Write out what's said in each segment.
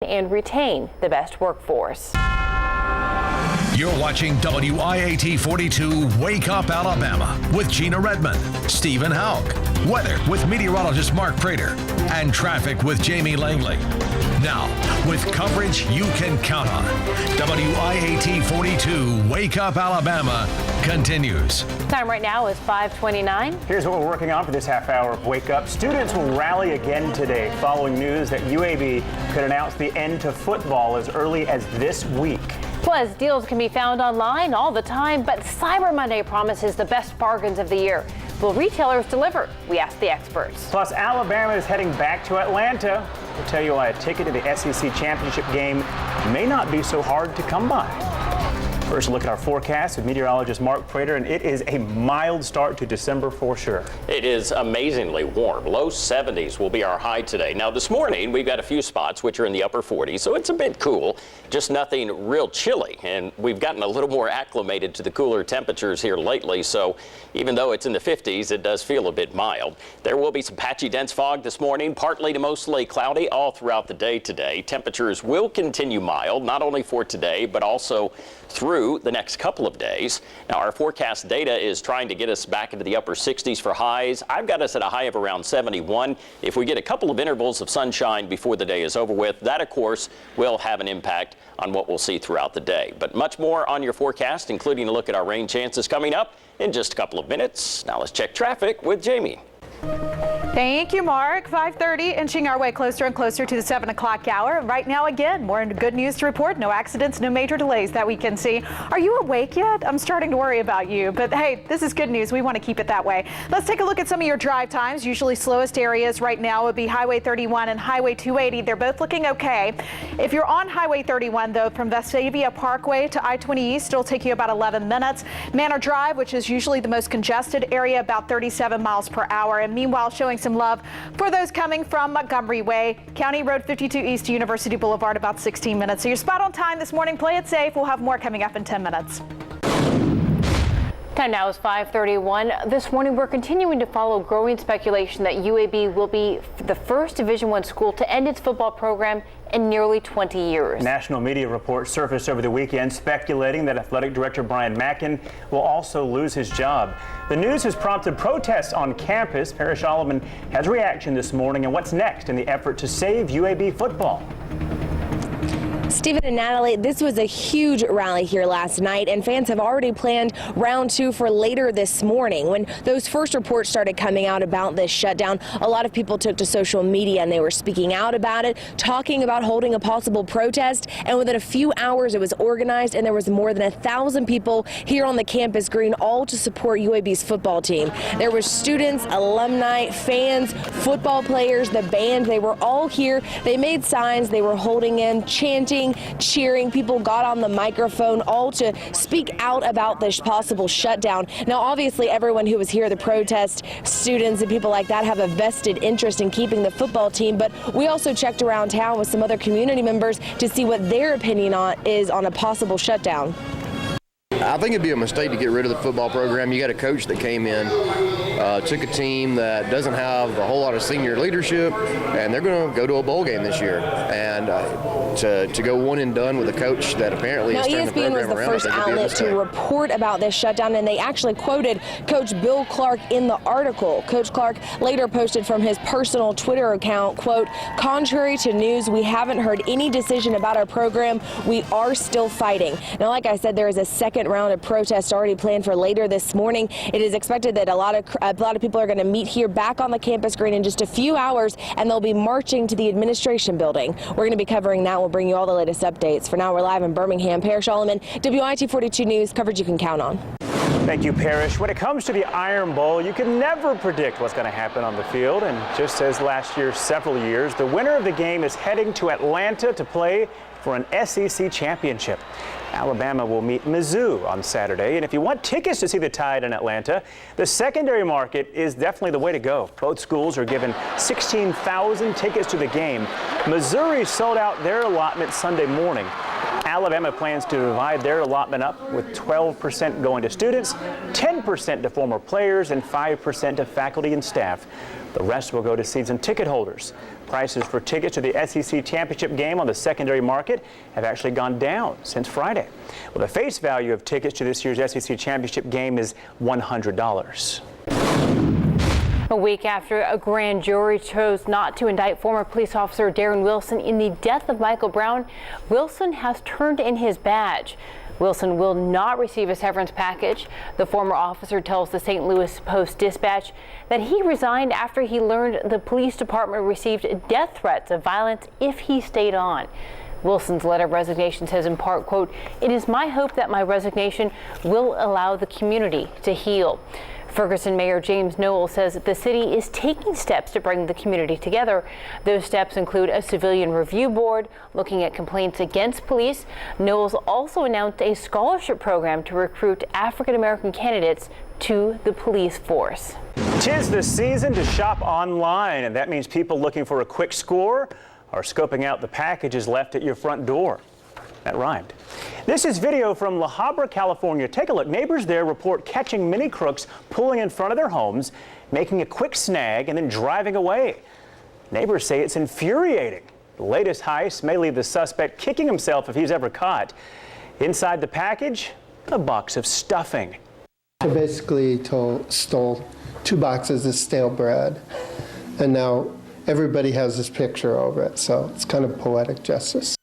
and retain the best workforce. You're watching WIAT 42 Wake Up Alabama with Gina Redmond, Stephen Hauk, weather with meteorologist Mark Prater, and traffic with Jamie Langley. Now, with coverage you can count on, WIAT 42 Wake Up Alabama continues. Time right now is 5:29. Here's what we're working on for this half hour of Wake Up. Students will rally again today following news that UAB could announce the end to football as early as this week. Plus, deals can be found online all the time, but Cyber Monday promises the best bargains of the year. Will retailers deliver? We asked the experts. Plus, Alabama is heading back to Atlanta. We'll tell you why a ticket to the SEC championship game may not be so hard to come by. First, a look at our forecast with meteorologist Mark Prater, and it is a mild start to December for sure. It is amazingly warm. Low 70s will be our high today. Now, this morning, we've got a few spots which are in the upper 40s, so it's a bit cool, just nothing real chilly. And we've gotten a little more acclimated to the cooler temperatures here lately, so even though it's in the 50s, it does feel a bit mild. There will be some patchy dense fog this morning, partly to mostly cloudy all throughout the day today. Temperatures will continue mild, not only for today, but also through the next couple of days. Now, our forecast data is trying to get us back into the upper 60s for highs. I've got us at a high of around 71. If we get a couple of intervals of sunshine before the day is over with, that, of course, will have an impact on what we'll see throughout the day. But much more on your forecast, including a look at our rain chances coming up in just a couple of minutes. Now let's check traffic with Jamie. Thank you, Mark. 5:30, inching our way closer and closer to the 7 o'clock hour. Right now, again, more good news to report. No accidents, no major delays that we can see. Are you awake yet? I'm starting to worry about you. But hey, this is good news. We want to keep it that way. Let's take a look at some of your drive times. Usually slowest areas right now would be Highway 31 and Highway 280. They're both looking okay. If you're on Highway 31, though, from Vestavia Parkway to I-20 East, it'll take you about 11 minutes. Manor Drive, which is usually the most congested area, about 37 miles per hour. And meanwhile, showing some love for those coming from Montgomery Way, County Road 52 East to University Boulevard, about 16 minutes. So you're spot on time this morning. Play it safe. We'll have more coming up in 10 minutes. Time now is 5:31. This morning, we're continuing to follow growing speculation that UAB will be the first Division I school to end its football program in nearly 20 years. National media reports surfaced over the weekend speculating that athletic director Brian Mackin will also lose his job. The news has prompted protests on campus. Parrish Alleman has a reaction this morning and what's next in the effort to save UAB football. Stephen and Natalie, this was a huge rally here last night, and fans have already planned round two for later this morning. When those first reports started coming out about this shutdown, a lot of people took to social media and they were speaking out about it, talking about holding a possible protest, and within a few hours it was organized and there was more than 1,000 people here on the campus green, all to support UAB's football team. There were students, alumni, fans, football players, the band, they were all here. They made signs, they were holding in, chanting, cheering. People got on the microphone, all to speak out about this possible shutdown. Now, obviously, everyone who was here at the protest, students and people like that, have a vested interest in keeping the football team. But we also checked around town with some other community members to see what their opinion is on a possible shutdown. I think it'd be a mistake to get rid of the football program. You got a coach that came in, took a team that doesn't have a whole lot of senior leadership, and they're going to go to a bowl game this year. And to go one and done with a coach that apparently is turning the program around. Now, ESPN was the first outlet to report about this shutdown, and they actually quoted Coach Bill Clark in the article. Coach Clark later posted from his personal Twitter account, quote, "Contrary to news, we haven't heard any decision about our program. We are still fighting." Now, like I said, there is a second round of protests already planned for later this morning. It is expected that a lot of people are going to meet here back on the campus green in just a few hours, and they'll be marching to the administration building. We're going to be covering that. We'll bring you all the latest updates. For now, we're live in Birmingham. Parrish Alleman, WIAT 42 News, coverage you can count on. Thank you, Parrish. When it comes to the Iron Bowl, you can never predict what's going to happen on the field. And just as last year, several years, the winner of the game is heading to Atlanta to play for an SEC championship. Alabama will meet Mizzou on Saturday. And if you want tickets to see the Tide in Atlanta, the secondary market is definitely the way to go. Both schools are given 16,000 tickets to the game. Missouri sold out their allotment Sunday morning. Alabama plans to divide their allotment up, with 12% going to students, 10% to former players, and 5% to faculty and staff. The rest will go to season ticket holders. Prices for tickets to the SEC championship game on the secondary market have actually gone down since Friday. Well, the face value of tickets to this year's SEC championship game is $100. A week after a grand jury chose not to indict former police officer Darren Wilson in the death of Michael Brown, Wilson has turned in his badge. Wilson will not receive a severance package. The former officer tells the St. Louis Post-Dispatch that he resigned after he learned the police department received death threats of violence if he stayed on. Wilson's letter of resignation says in part, quote, "It is my hope that my resignation will allow the community to heal." Ferguson Mayor James Noel says that the city is taking steps to bring the community together. Those steps include a civilian review board looking at complaints against police. Noel's also announced a scholarship program to recruit African-American candidates to the police force. 'Tis the season to shop online, and that means people looking for a quick score are scoping out the packages left at your front door. That rhymed. This is video from La Habra, California. Take a look. Neighbors there report catching many crooks pulling in front of their homes, making a quick snag, and then driving away. Neighbors say it's infuriating. The latest heist may leave the suspect kicking himself if he's ever caught. Inside the package, a box of stuffing. I basically stole 2 boxes of stale bread, and now everybody has this picture over it, so it's kind of poetic justice.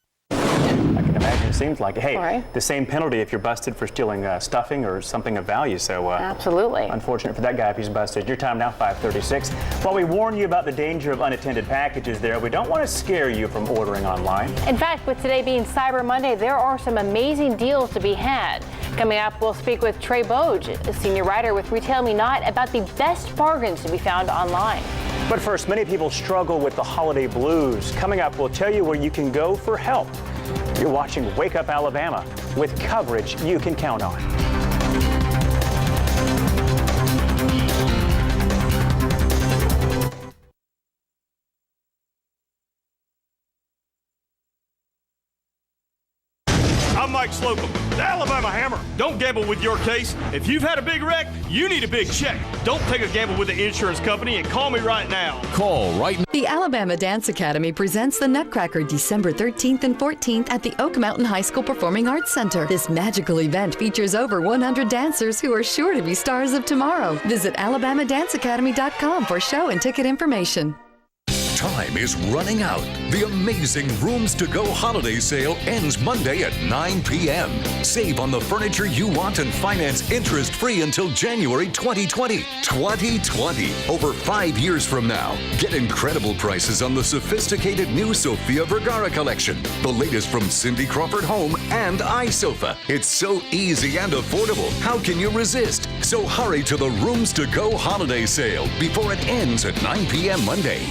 Imagine, it seems like, hey, Right. the same penalty if you're busted for stealing stuffing or something of value. So Absolutely. unfortunate for that guy if he's busted. Your time now, 5:36. While we warn you about the danger of unattended packages there, we don't want to scare you from ordering online. In fact, with today being Cyber Monday, there are some amazing deals to be had. Coming up, we'll speak with Trey Boge, a senior writer with Retail Me Not, about the best bargains to be found online. But first, many people struggle with the holiday blues. Coming up, we'll tell you where you can go for help. You're watching Wake Up Alabama with coverage you can count on. I'm Mike Slocum, the Alabama Hammer. Don't gamble with your case. If you've had a big wreck, you need a big check. Don't take a gamble with the insurance company and call me right now. Call right now. The Alabama Dance Academy presents the Nutcracker December 13th and 14th at the Oak Mountain High School Performing Arts Center. This magical event features over 100 dancers who are sure to be stars of tomorrow. Visit alabamadanceacademy.com for show and ticket information. Time is running out. The amazing Rooms to Go holiday sale ends Monday at 9 p.m. Save on the furniture you want and finance interest-free until January 2020. 2020, over 5 years from now. Get incredible prices on the sophisticated new Sofia Vergara collection. The latest from Cindy Crawford Home and iSofa. It's so easy and affordable. How can you resist? So hurry to the Rooms to Go holiday sale before it ends at 9 p.m. Monday.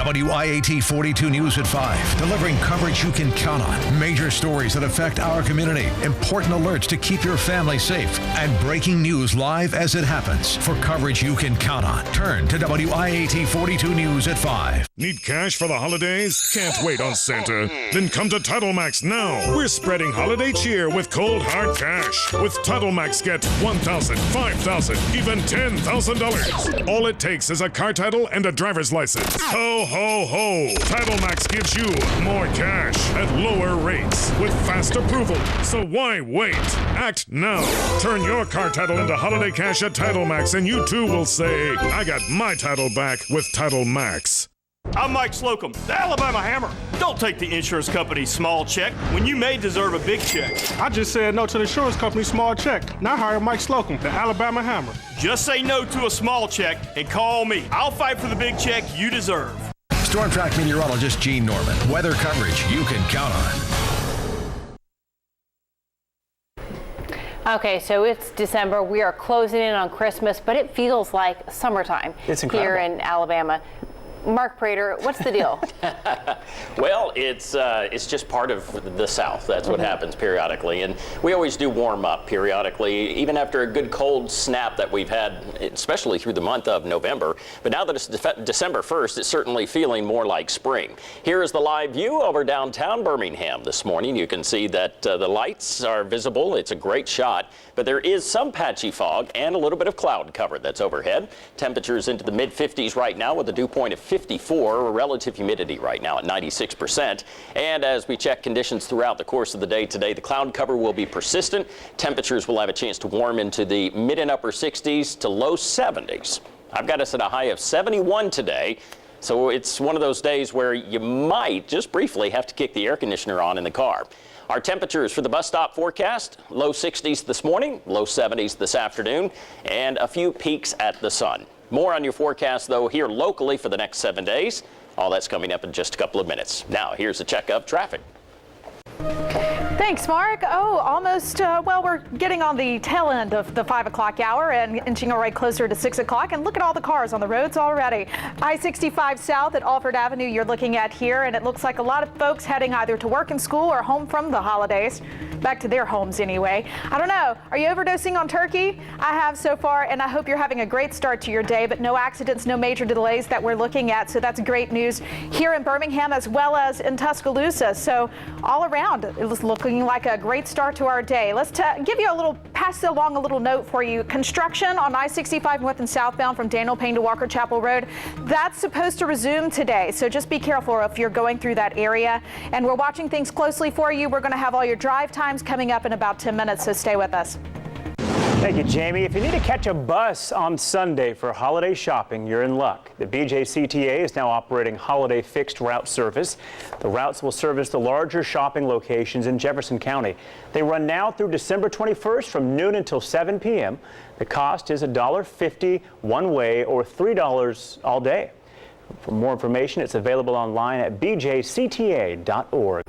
WIAT 42 News at 5, delivering coverage you can count on. Major stories that affect our community, important alerts to keep your family safe, and breaking news live as it happens. For coverage you can count on, turn to WIAT 42 News at 5. Need cash for the holidays? Can't wait on Santa? Then come to Title Max now. We're spreading holiday cheer with cold hard cash. With Title Max, get $1,000, $5,000, even $10,000. All it takes is a car title and a driver's license. Ho, ho, ho! Title Max gives you more cash at lower rates with fast approval. So why wait? Act now. Turn your car title into holiday cash at Title Max, and you too will say, I got my title back with Title Max. I'm Mike Slocum, the Alabama Hammer. Don't take the insurance company's small check when you may deserve a big check. I just said no to the insurance company's small check. Now hire Mike Slocum, the Alabama Hammer. Just say no to a small check and call me. I'll fight for the big check you deserve. Storm Track meteorologist Gene Norman. Weather coverage you can count on. Okay, so it's December. We are closing in on Christmas, but it feels like summertime It's incredible here in Alabama. Mark Prater, what's the deal? Well, it's just part of the South. That's what happens periodically. And we always do warm up periodically, even after a good cold snap that we've had, especially through the month of November. But now that it's December 1st, it's certainly feeling more like spring. Here is the live view over downtown Birmingham this morning. You can see that the lights are visible. It's a great shot. But there is some patchy fog and a little bit of cloud cover that's overhead. Temperatures into the mid-50s right now with a dew point of 54, relative humidity right now at 96%. And as we check conditions throughout the course of the day today, the cloud cover will be persistent. Temperatures will have a chance to warm into the mid and upper 60s to low 70s. I've got us at a high of 71 today. So it's one of those days where you might just briefly have to kick the air conditioner on in the car. Our temperatures for the bus stop forecast, low 60s this morning, low 70s this afternoon, and a few peaks at the sun. More on your forecast, though, here locally for the next 7 days. All that's coming up in just a couple of minutes. Now, here's a check of traffic. Thanks, Mark. Oh, almost, well, we're getting on the tail end of the 5 o'clock hour and inching our way closer to 6 o'clock. And look at all the cars on the roads already. I-65 south at Alford Avenue you're looking at here, and it looks like a lot of folks heading either to work and school or home from the holidays. Back to their homes anyway. I don't know. Are you overdosing on turkey? I have so far, and I hope you're having a great start to your day, but no accidents, no major delays that we're looking at. So that's great news here in Birmingham as well as in Tuscaloosa. So all around, it was looking like a great start to our day. Let's give you a little, pass along a little note for you. Construction on I-65 north and southbound from Daniel Payne to Walker Chapel Road, that's supposed to resume today. So just be careful if you're going through that area. And we're watching things closely for you. We're going to have all your drive times coming up in about 10 minutes, so stay with us. Thank you, Jamie. If you need to catch a bus on Sunday for holiday shopping, you're in luck. The BJCTA is now operating holiday fixed route service. The routes will service the larger shopping locations in Jefferson County. They run now through December 21st from noon until 7 p.m. The cost is $1.50 one way or $3 all day. For more information, it's available online at bjcta.org.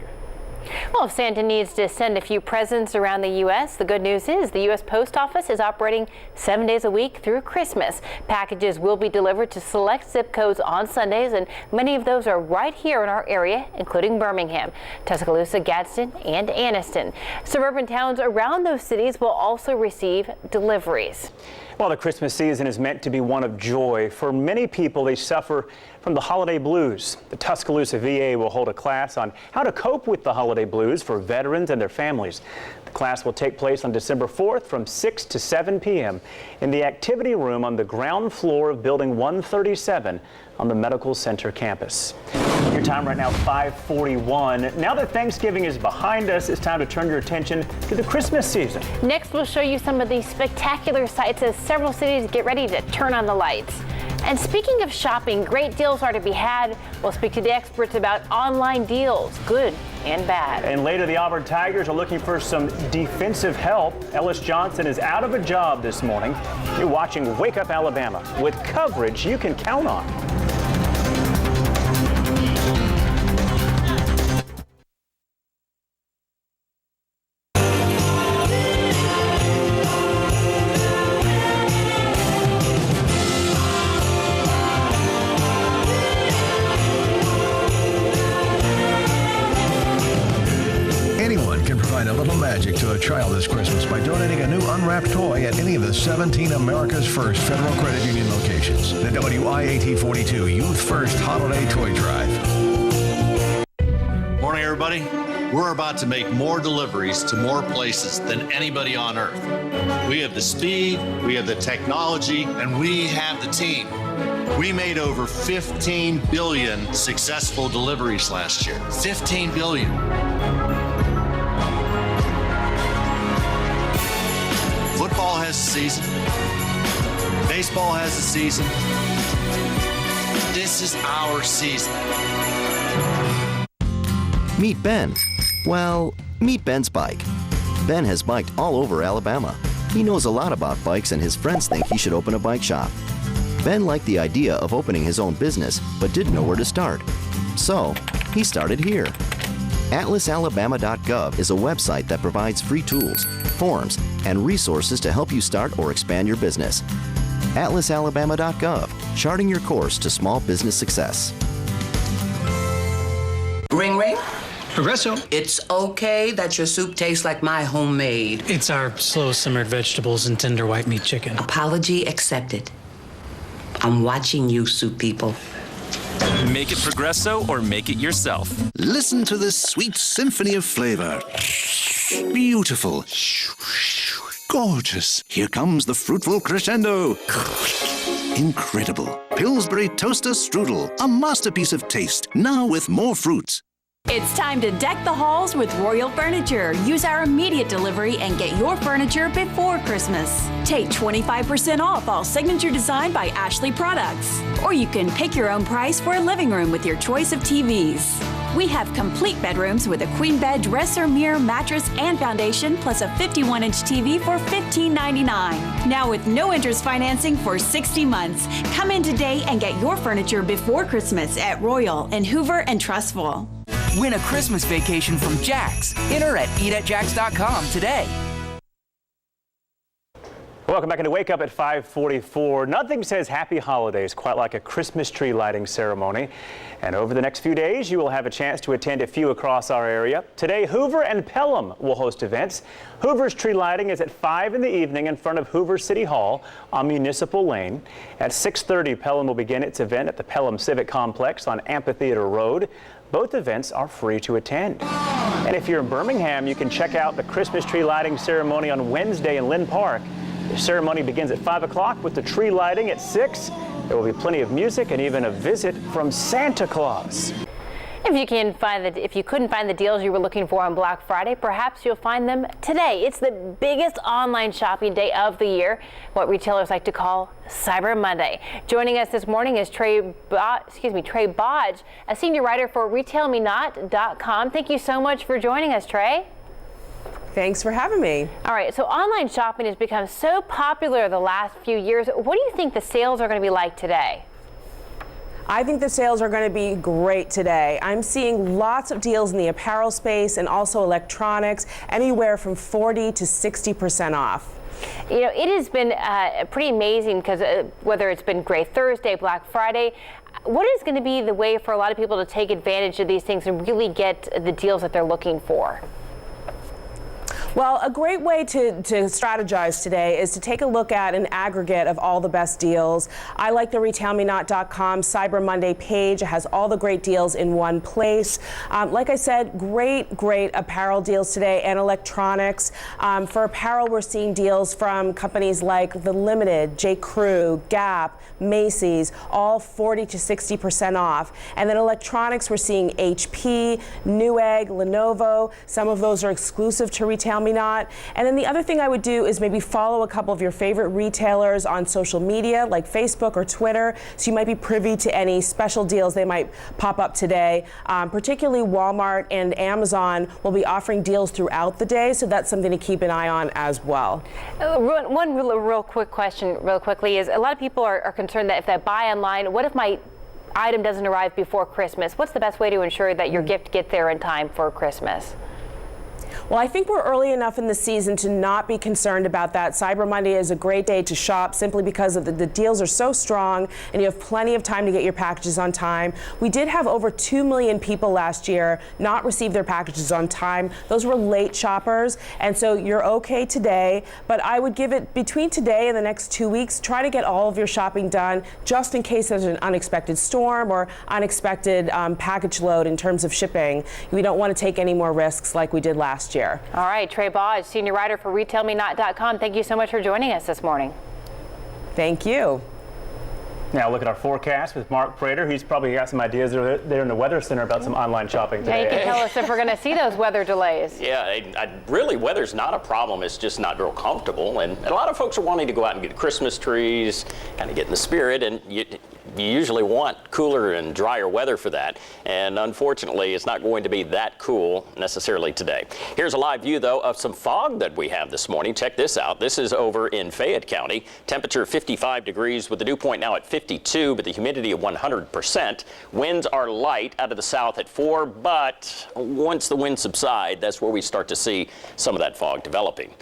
Well, if Santa needs to send a few presents around the U.S., the good news is the U.S. Post Office is operating 7 days a week through Christmas. Packages will be delivered to select zip codes on Sundays, and many of those are right here in our area, including Birmingham, Tuscaloosa, Gadsden, and Anniston. Suburban towns around those cities will also receive deliveries. Well, the Christmas season is meant to be one of joy. For many people, they suffer from the holiday blues. The Tuscaloosa VA will hold a class on how to cope with the holiday blues for veterans and their families. The class will take place on December 4th from 6 to 7 p.m. in the activity room on the ground floor of Building 137 on the Medical Center campus. Your time right now, 5:41. Now that Thanksgiving is behind us, it's time to turn your attention to the Christmas season. Next, we'll show you some of these spectacular sights as several cities get ready to turn on the lights. And speaking of shopping, great deals are to be had. We'll speak to the experts about online deals, good and bad. And later, the Auburn Tigers are looking for some defensive help. Ellis Johnson is out of a job this morning. You're watching Wake Up Alabama with coverage you can count on. A little magic to a child this Christmas by donating a new unwrapped toy at any of the 17 America's First Federal Credit Union locations. The WIAT 42 Youth First Holiday Toy Drive. Morning, everybody. We're about to make more deliveries to more places than anybody on earth. We have the speed, we have the technology, and we have the team. We made over 15 billion successful deliveries last year. 15 billion. Football has a season. Baseball has a season. This is our season. Meet Ben. Well, meet Ben's bike. Ben has biked all over Alabama. He knows a lot about bikes, and his friends think he should open a bike shop. Ben liked the idea of opening his own business, but didn't know where to start. So, he started here. AtlasAlabama.gov is a website that provides free tools, forms, and resources to help you start or expand your business. AtlasAlabama.gov. charting your course to small business success. Ring ring. Progresso. It's okay that your soup tastes like my homemade. It's our slow simmered vegetables and tender white meat chicken. Apology accepted. I'm watching you, soup people. Make it Progresso or make it yourself. Listen to this sweet symphony of flavor. Beautiful. Gorgeous. Here comes the fruitful crescendo. Incredible. Pillsbury Toaster Strudel, a masterpiece of taste, now with more fruit. It's time to deck the halls with Royal Furniture. Use our immediate delivery and get your furniture before Christmas. Take 25% off all Signature Design by Ashley products. Or you can pick your own price for a living room with your choice of TVs. We have complete bedrooms with a queen bed, dresser, mirror, mattress, and foundation, plus a 51-inch TV for $15.99. Now with no interest financing for 60 months. Come in today and get your furniture before Christmas at Royal in Hoover and Trustful. Win a Christmas vacation from Jack's. Enter at eatatjacks.com today. Welcome back into Wake Up at 5:44. Nothing says happy holidays quite like a Christmas tree lighting ceremony. And over the next few days, you will have a chance to attend a few across our area. Today, Hoover and Pelham will host events. Hoover's tree lighting is at 5 in the evening in front of Hoover City Hall on Municipal Lane. At 6:30, Pelham will begin its event at the Pelham Civic Complex on Amphitheater Road. Both events are free to attend. And if you're in Birmingham, you can check out the Christmas tree lighting ceremony on Wednesday in Lynn Park. The ceremony begins at 5 o'clock with the tree lighting at 6. There will be plenty of music and even a visit from Santa Claus. If you couldn't find the deals you were looking for on Black Friday, perhaps you'll find them today. It's the biggest online shopping day of the year, what retailers like to call Cyber Monday. Joining us this morning is Trey Bodge, a senior writer for RetailMeNot.com. Thank you so much for joining us, Trey. Thanks for having me. All right, so online shopping has become so popular the last few years. What do you think the sales are going to be like today? I think the sales are going to be great today. I'm seeing lots of deals in the apparel space and also electronics, anywhere from 40 to 60% off. You know, it has been pretty amazing because whether it's been Gray Thursday, Black Friday, what is going to be the way for a lot of people to take advantage of these things and really get the deals that they're looking for? Well, a great way to strategize today is to take a look at an aggregate of all the best deals. I like the RetailMeNot.com Cyber Monday page. It has all the great deals in one place. Like I said, great apparel deals today and electronics. For apparel, we're seeing deals from companies like The Limited, J. Crew, Gap, Macy's, all 40 to 60% off. And then electronics, we're seeing HP, Newegg, Lenovo. Some of those are exclusive to RetailMeNot. And then the other thing I would do is maybe follow a couple of your favorite retailers on social media like Facebook or Twitter, so you might be privy to any special deals they might pop up today. Particularly Walmart and Amazon will be offering deals throughout the day, so that's something to keep an eye on as well. One real quick question real quickly is a lot of people are concerned that if they buy online, what if my item doesn't arrive before Christmas? What's the best way to ensure that your gift gets there in time for Christmas? Well, I think we're early enough in the season to not be concerned about that. Cyber Monday is a great day to shop simply because of the deals are so strong and you have plenty of time to get your packages on time. We did have over 2 million people last year not receive their packages on time. Those were late shoppers, and so you're okay today, but I would give it between today and the next 2 weeks, try to get all of your shopping done just in case there's an unexpected storm or unexpected package load in terms of shipping. We don't want to take any more risks like we did last year. All right, Trey Bodge, senior writer for RetailMeNot.com. Thank you so much for joining us this morning. Thank you. Now look at our forecast with Mark Prater. He's probably got some ideas there in the Weather Center about some online shopping today. Yeah, you can tell us if we're going to see those weather delays. Yeah, really, weather's not a problem. It's just not real comfortable. And a lot of folks are wanting to go out and get Christmas trees, kind of get in the spirit. And you usually want cooler and drier weather for that. And unfortunately, it's not going to be that cool necessarily today. Here's a live view, though, of some fog that we have this morning. Check this out. This is over in Fayette County. Temperature 55 degrees with the dew point now at 52, but the humidity of 100%. Winds are light out of the south at 4, but once the winds subside, that's where we start to see some of that fog developing.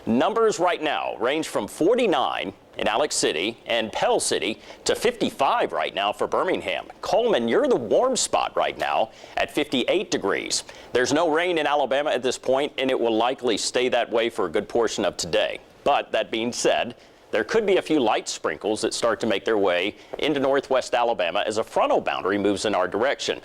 Numbers right now range from 49 in Alex City and Pell City to 55 right now for Birmingham. Coleman, you're the warm spot right now at 58 degrees. There's no rain in Alabama at this point, and it will likely stay that way for a good portion of today. But that being said, there could be a few light sprinkles that start to make their way into northwest Alabama as a frontal boundary moves in our direction.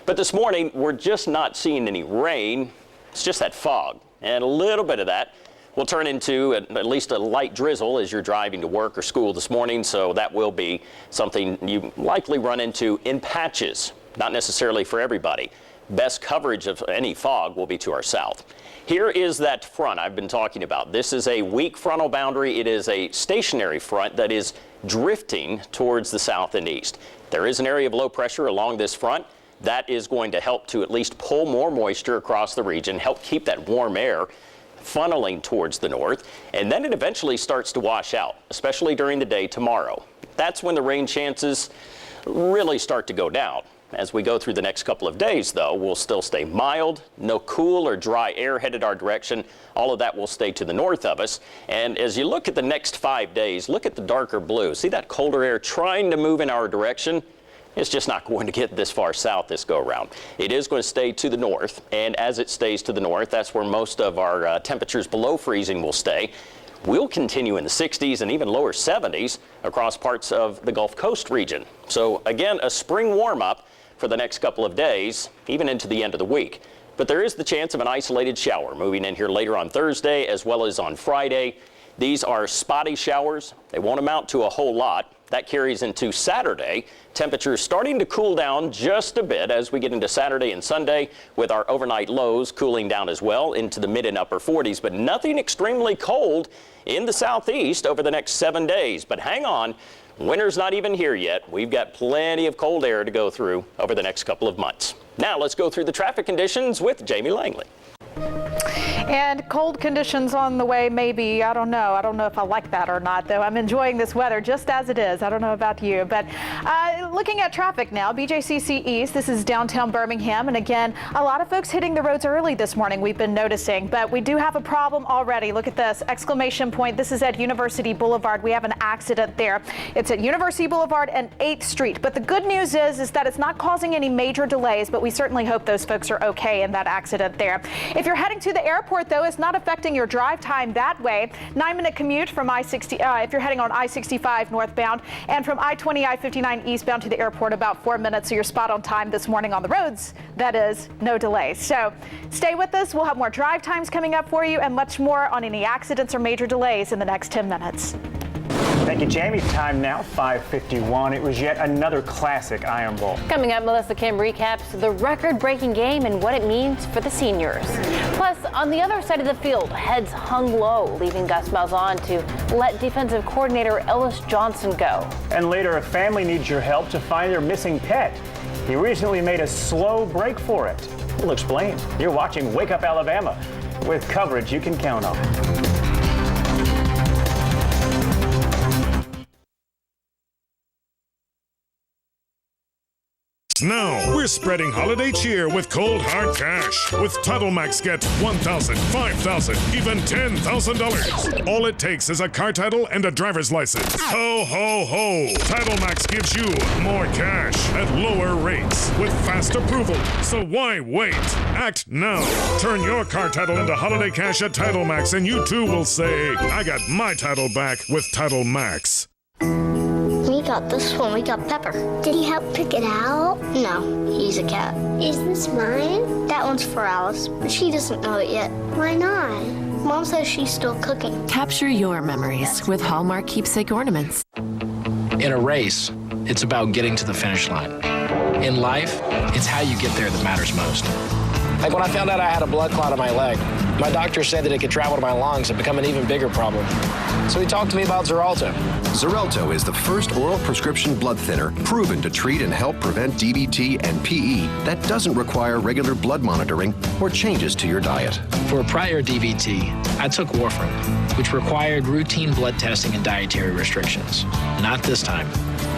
But this morning, we're just not seeing any rain. It's just that fog, and a little bit of that will turn into at least a light drizzle as you're driving to work or school this morning, so that will be something you likely run into in patches, not necessarily for everybody. Best coverage of any fog will be to our south. Here is that front I've been talking about. This is a weak frontal boundary. It is a stationary front that is drifting towards the south and east. There is an area of low pressure along this front. That is going to help to at least pull more moisture across the region, help keep that warm air funneling towards the north, and then it eventually starts to wash out, especially during the day tomorrow. That's when the rain chances really start to go down. As we go through the next couple of days, though, we'll still stay mild, no cool or dry air headed our direction. All of that will stay to the north of us. And as you look at the next 5 days, look at the darker blue. See that colder air trying to move in our direction? It's just not going to get this far south this go around. It is going to stay to the north, and as it stays to the north, that's where most of our temperatures below freezing will stay. We'll continue in the 60s and even lower 70s across parts of the Gulf Coast region. So again, a spring warm-up for the next couple of days, even into the end of the week. But there is the chance of an isolated shower moving in here later on Thursday as well as on Friday. These are spotty showers. They won't amount to a whole lot. That carries into Saturday. Temperatures starting to cool down just a bit as we get into Saturday and Sunday, with our overnight lows cooling down as well into the mid and upper 40s, but nothing extremely cold in the southeast over the next 7 days. But hang on, winter's not even here yet. We've got plenty of cold air to go through over the next couple of months. Now let's go through the traffic conditions with Jamie Langley. And cold conditions on the way, maybe. I don't know. I don't know if I like that or not, though. I'm enjoying this weather just as it is. I don't know about you. But looking at traffic now, BJCC East, this is downtown Birmingham. And again, a lot of folks hitting the roads early this morning, we've been noticing. But we do have a problem already. Look at this, exclamation point. This is at University Boulevard. We have an accident there. It's at University Boulevard and 8th Street. But the good news is that it's not causing any major delays, but we certainly hope those folks are okay in that accident there. If you're heading to the airport, though, it's not affecting your drive time that way. 9-minute commute from I-60 if you're heading on I-65 northbound, and from I-20, I-59 eastbound to the airport, about 4 minutes. So you're spot on time this morning on the roads. That is, no delays. So stay with us. We'll have more drive times coming up for you and much more on any accidents or major delays in the next 10 minutes. Thank you, Jamie. Time now, 5:51. It was yet another classic Iron Bowl. Coming up, Melissa Kim recaps the record-breaking game and what it means for the seniors. Plus, on the other side of the field, heads hung low, leaving Gus Malzahn to let defensive coordinator Ellis Johnson go. And later, a family needs your help to find their missing pet. He recently made a slow break for it. We'll explain. You're watching Wake Up Alabama with coverage you can count on. Now, we're spreading holiday cheer with cold hard cash. With Title Max, get $1,000, $5,000, even $10,000. All it takes is a car title and a driver's license. Ho, ho, ho. Title Max gives you more cash at lower rates with fast approval. So why wait? Act now. Turn your car title into holiday cash at Title Max, and you too will say, I got my title back with Title Max. We got this one. We got Pepper. Did he help pick it out? No, he's a cat. Is this mine? That one's for Alice, but she doesn't know it yet. Why not? Mom says she's still cooking. Capture your memories with Hallmark keepsake ornaments. In a race, it's about getting to the finish line. In life, it's how you get there that matters most. Like when I found out I had a blood clot on my leg, my doctor said that it could travel to my lungs and become an even bigger problem. So he talked to me about Xarelto. Xarelto is the first oral prescription blood thinner proven to treat and help prevent DVT and PE that doesn't require regular blood monitoring or changes to your diet. For a prior DVT, I took warfarin, which required routine blood testing and dietary restrictions. Not this time.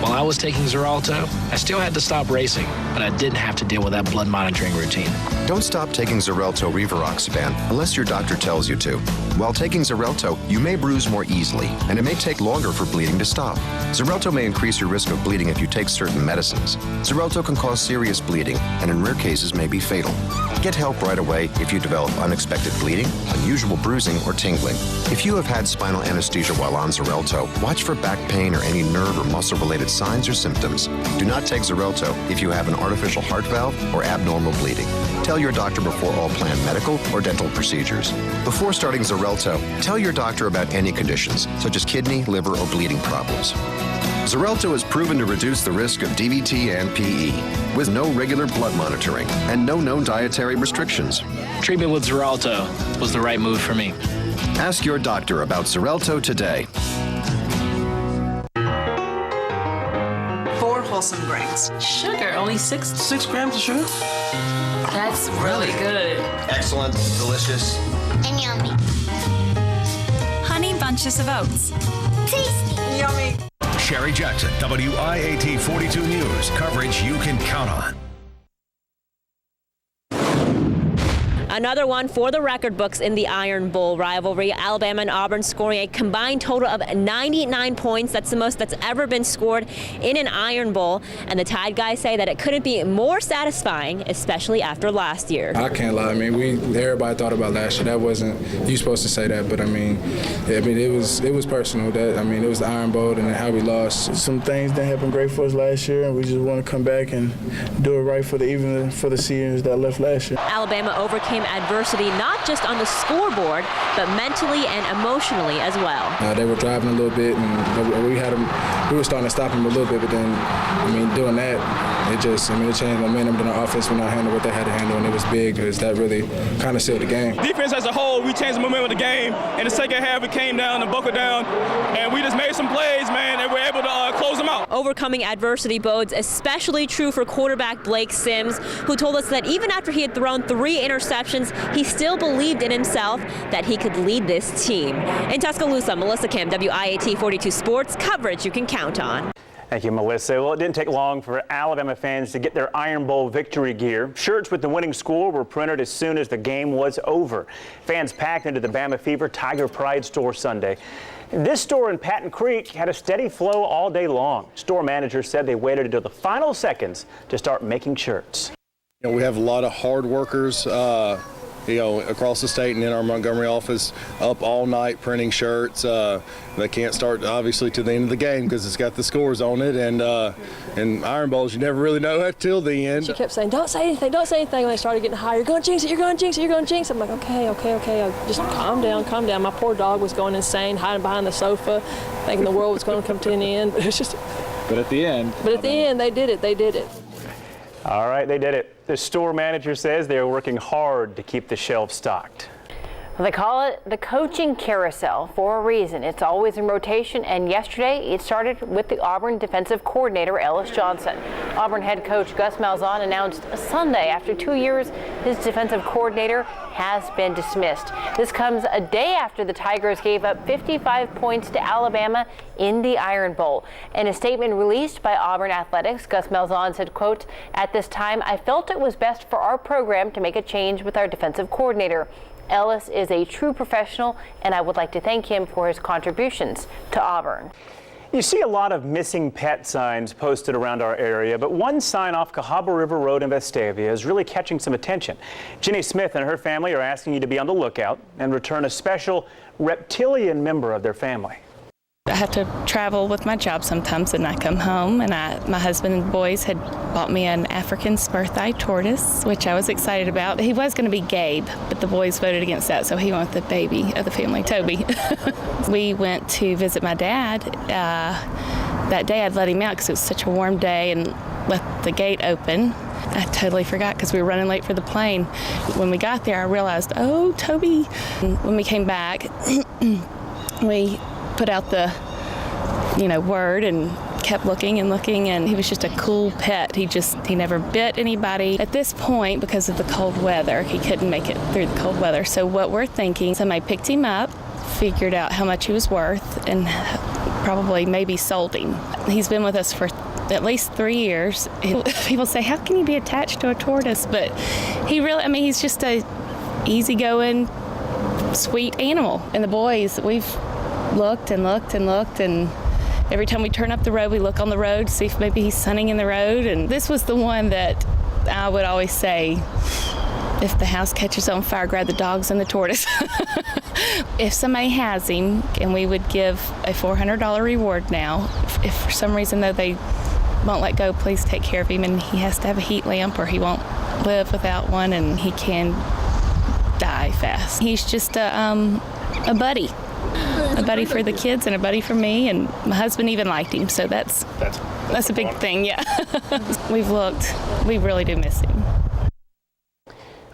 While I was taking Xarelto, I still had to stop racing, but I didn't have to deal with that blood monitoring routine. Don't stop taking Xarelto rivaroxaban unless your doctor tells you to. While taking Xarelto, you may bruise more easily, and it may take longer for bleeding to stop. Xarelto may increase your risk of bleeding if you take certain medicines. Xarelto can cause serious bleeding, and in rare cases may be fatal. Get help right away if you develop unexpected bleeding, unusual bruising, or tingling. If you have had spinal anesthesia while on Xarelto, watch for back pain or any nerve or muscle-related signs or symptoms. Do not take Xarelto if you have an artificial heart valve or abnormal bleeding. Tell your doctor before all planned medical or dental procedures. Before starting Xarelto, tell your doctor about any conditions, such as kidney, liver, or bleeding problems. Xarelto is proven to reduce the risk of DVT and PE, with no regular blood monitoring and no known dietary restrictions. Treatment with Xarelto was the right move for me. Ask your doctor about Xarelto today. 4 wholesome grains. Sugar, only 6 grams of sugar? That's really good. Excellent, delicious. And yummy. Honey bunches of oats. Tasty. Yummy. Sherry Jackson, WIAT 42 News. Coverage you can count on. Another one for the record books in the Iron Bowl rivalry. Alabama and Auburn scoring a combined total of 99 points. That's the most that's ever been scored in an Iron Bowl. And the Tide guys say that it couldn't be more satisfying, especially after last year. I can't lie. I mean, everybody thought about last year. That wasn't you supposed to say that, but I mean, it was personal. It was the Iron Bowl and how we lost. Some things didn't happen great for us last year, and we just want to come back and do it right for the seniors that left last year. Alabama overcame adversity not just on the scoreboard, but mentally and emotionally as well. They were driving a little bit, and we were starting to stop them a little bit, but then, doing that, it changed momentum. Then our offense went out handle what they had to handle, and it was big because that really kind of sealed the game. Defense as a whole, we changed the momentum of the game. In the second half, we came down and buckled down, and we just made some plays, man, and we're able to close them out. Overcoming adversity bodes especially true for quarterback Blake Sims, who told us that even after he had thrown 3 interceptions, he still believed in himself that he could lead this team. In Tuscaloosa, Melissa Kim, WIAT 42 Sports, coverage you can count on. Thank you, Melissa. Well, it didn't take long for Alabama fans to get their Iron Bowl victory gear. Shirts with the winning score were printed as soon as the game was over. Fans packed into the Bama Fever Tiger Pride store Sunday. This store in Patton Creek had a steady flow all day long. Store manager said they waited until the final seconds to start making shirts. We have a lot of hard workers, across the state and in our Montgomery office, up all night printing shirts. They can't start obviously to the end of the game because it's got the scores on it, and Iron Bowls you never really know until the end. She kept saying, "Don't say anything, don't say anything." When they started getting higher, "You're going to jinx it, you're going to jinx it, you're going to jinx it." I'm like, okay. I just calm down. My poor dog was going insane, hiding behind the sofa, thinking the world was going to come to an end. But it's just. But at the end, they did it. All right, they did it. The store manager says they are working hard to keep the shelves stocked. Well, they call it the coaching carousel for a reason. It's always in rotation, and yesterday it started with the Auburn defensive coordinator, Ellis Johnson. Auburn head coach Gus Malzahn announced Sunday after 2 years his defensive coordinator has been dismissed. This comes a day after the Tigers gave up 55 points to Alabama in the Iron Bowl. In a statement released by Auburn Athletics, Gus Malzahn said, quote, "At this time, I felt it was best for our program to make a change with our defensive coordinator. Ellis is a true professional, and I would like to thank him for his contributions to Auburn." You see a lot of missing pet signs posted around our area, but one sign off Cahaba River Road in Vestavia is really catching some attention. Jenny Smith and her family are asking you to be on the lookout and return a special reptilian member of their family. I have to travel with my job sometimes, and I come home, and my husband and boys had bought me an African spur-thigh tortoise, which I was excited about. He was going to be Gabe, but the boys voted against that, so he went with the baby of the family, Toby. We went to visit my dad. That day I'd let him out because it was such a warm day and left the gate open. I totally forgot because we were running late for the plane. When we got there, I realized, oh, Toby. And when we came back, we put out the, word and kept looking, and he was just a cool pet. He never bit anybody. At this point, because of the cold weather, he couldn't make it through the cold weather. So what we're thinking, somebody picked him up, figured out how much he was worth, and probably maybe sold him. He's been with us for at least 3 years. People say, how can you be attached to a tortoise? But he's just a easygoing, sweet animal. And the boys, we've looked and looked and looked, and every time we turn up the road, we look on the road to see if maybe he's sunning in the road. And this was the one that I would always say, if the house catches on fire, grab the dogs and the tortoise. If somebody has him, and we would give a $400 reward now. If for some reason, though, they won't let go, please take care of him, and he has to have a heat lamp or he won't live without one, and he can die fast. He's just a buddy. A buddy for the kids and a buddy for me, and my husband even liked him, so that's a big thing, yeah. We've looked. We really do miss him.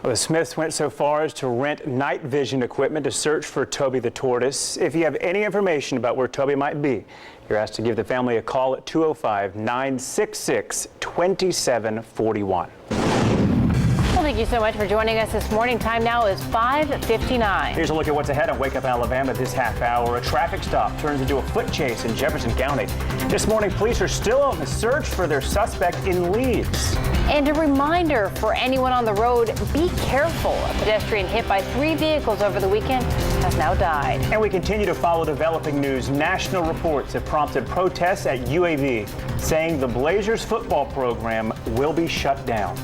Well, the Smiths went so far as to rent night vision equipment to search for Toby the tortoise. If you have any information about where Toby might be, you're asked to give the family a call at 205-966-2741. Well, thank you so much for joining us this morning. Time now is 5:59. Here's a look at what's ahead on Wake Up Alabama this half hour. A traffic stop turns into a foot chase in Jefferson County. This morning, police are still on the search for their suspect in Leeds. And a reminder for anyone on the road, be careful. A pedestrian hit by 3 vehicles over the weekend has now died. And we continue to follow developing news. National reports have prompted protests at UAB, saying the Blazers football program will be shut down.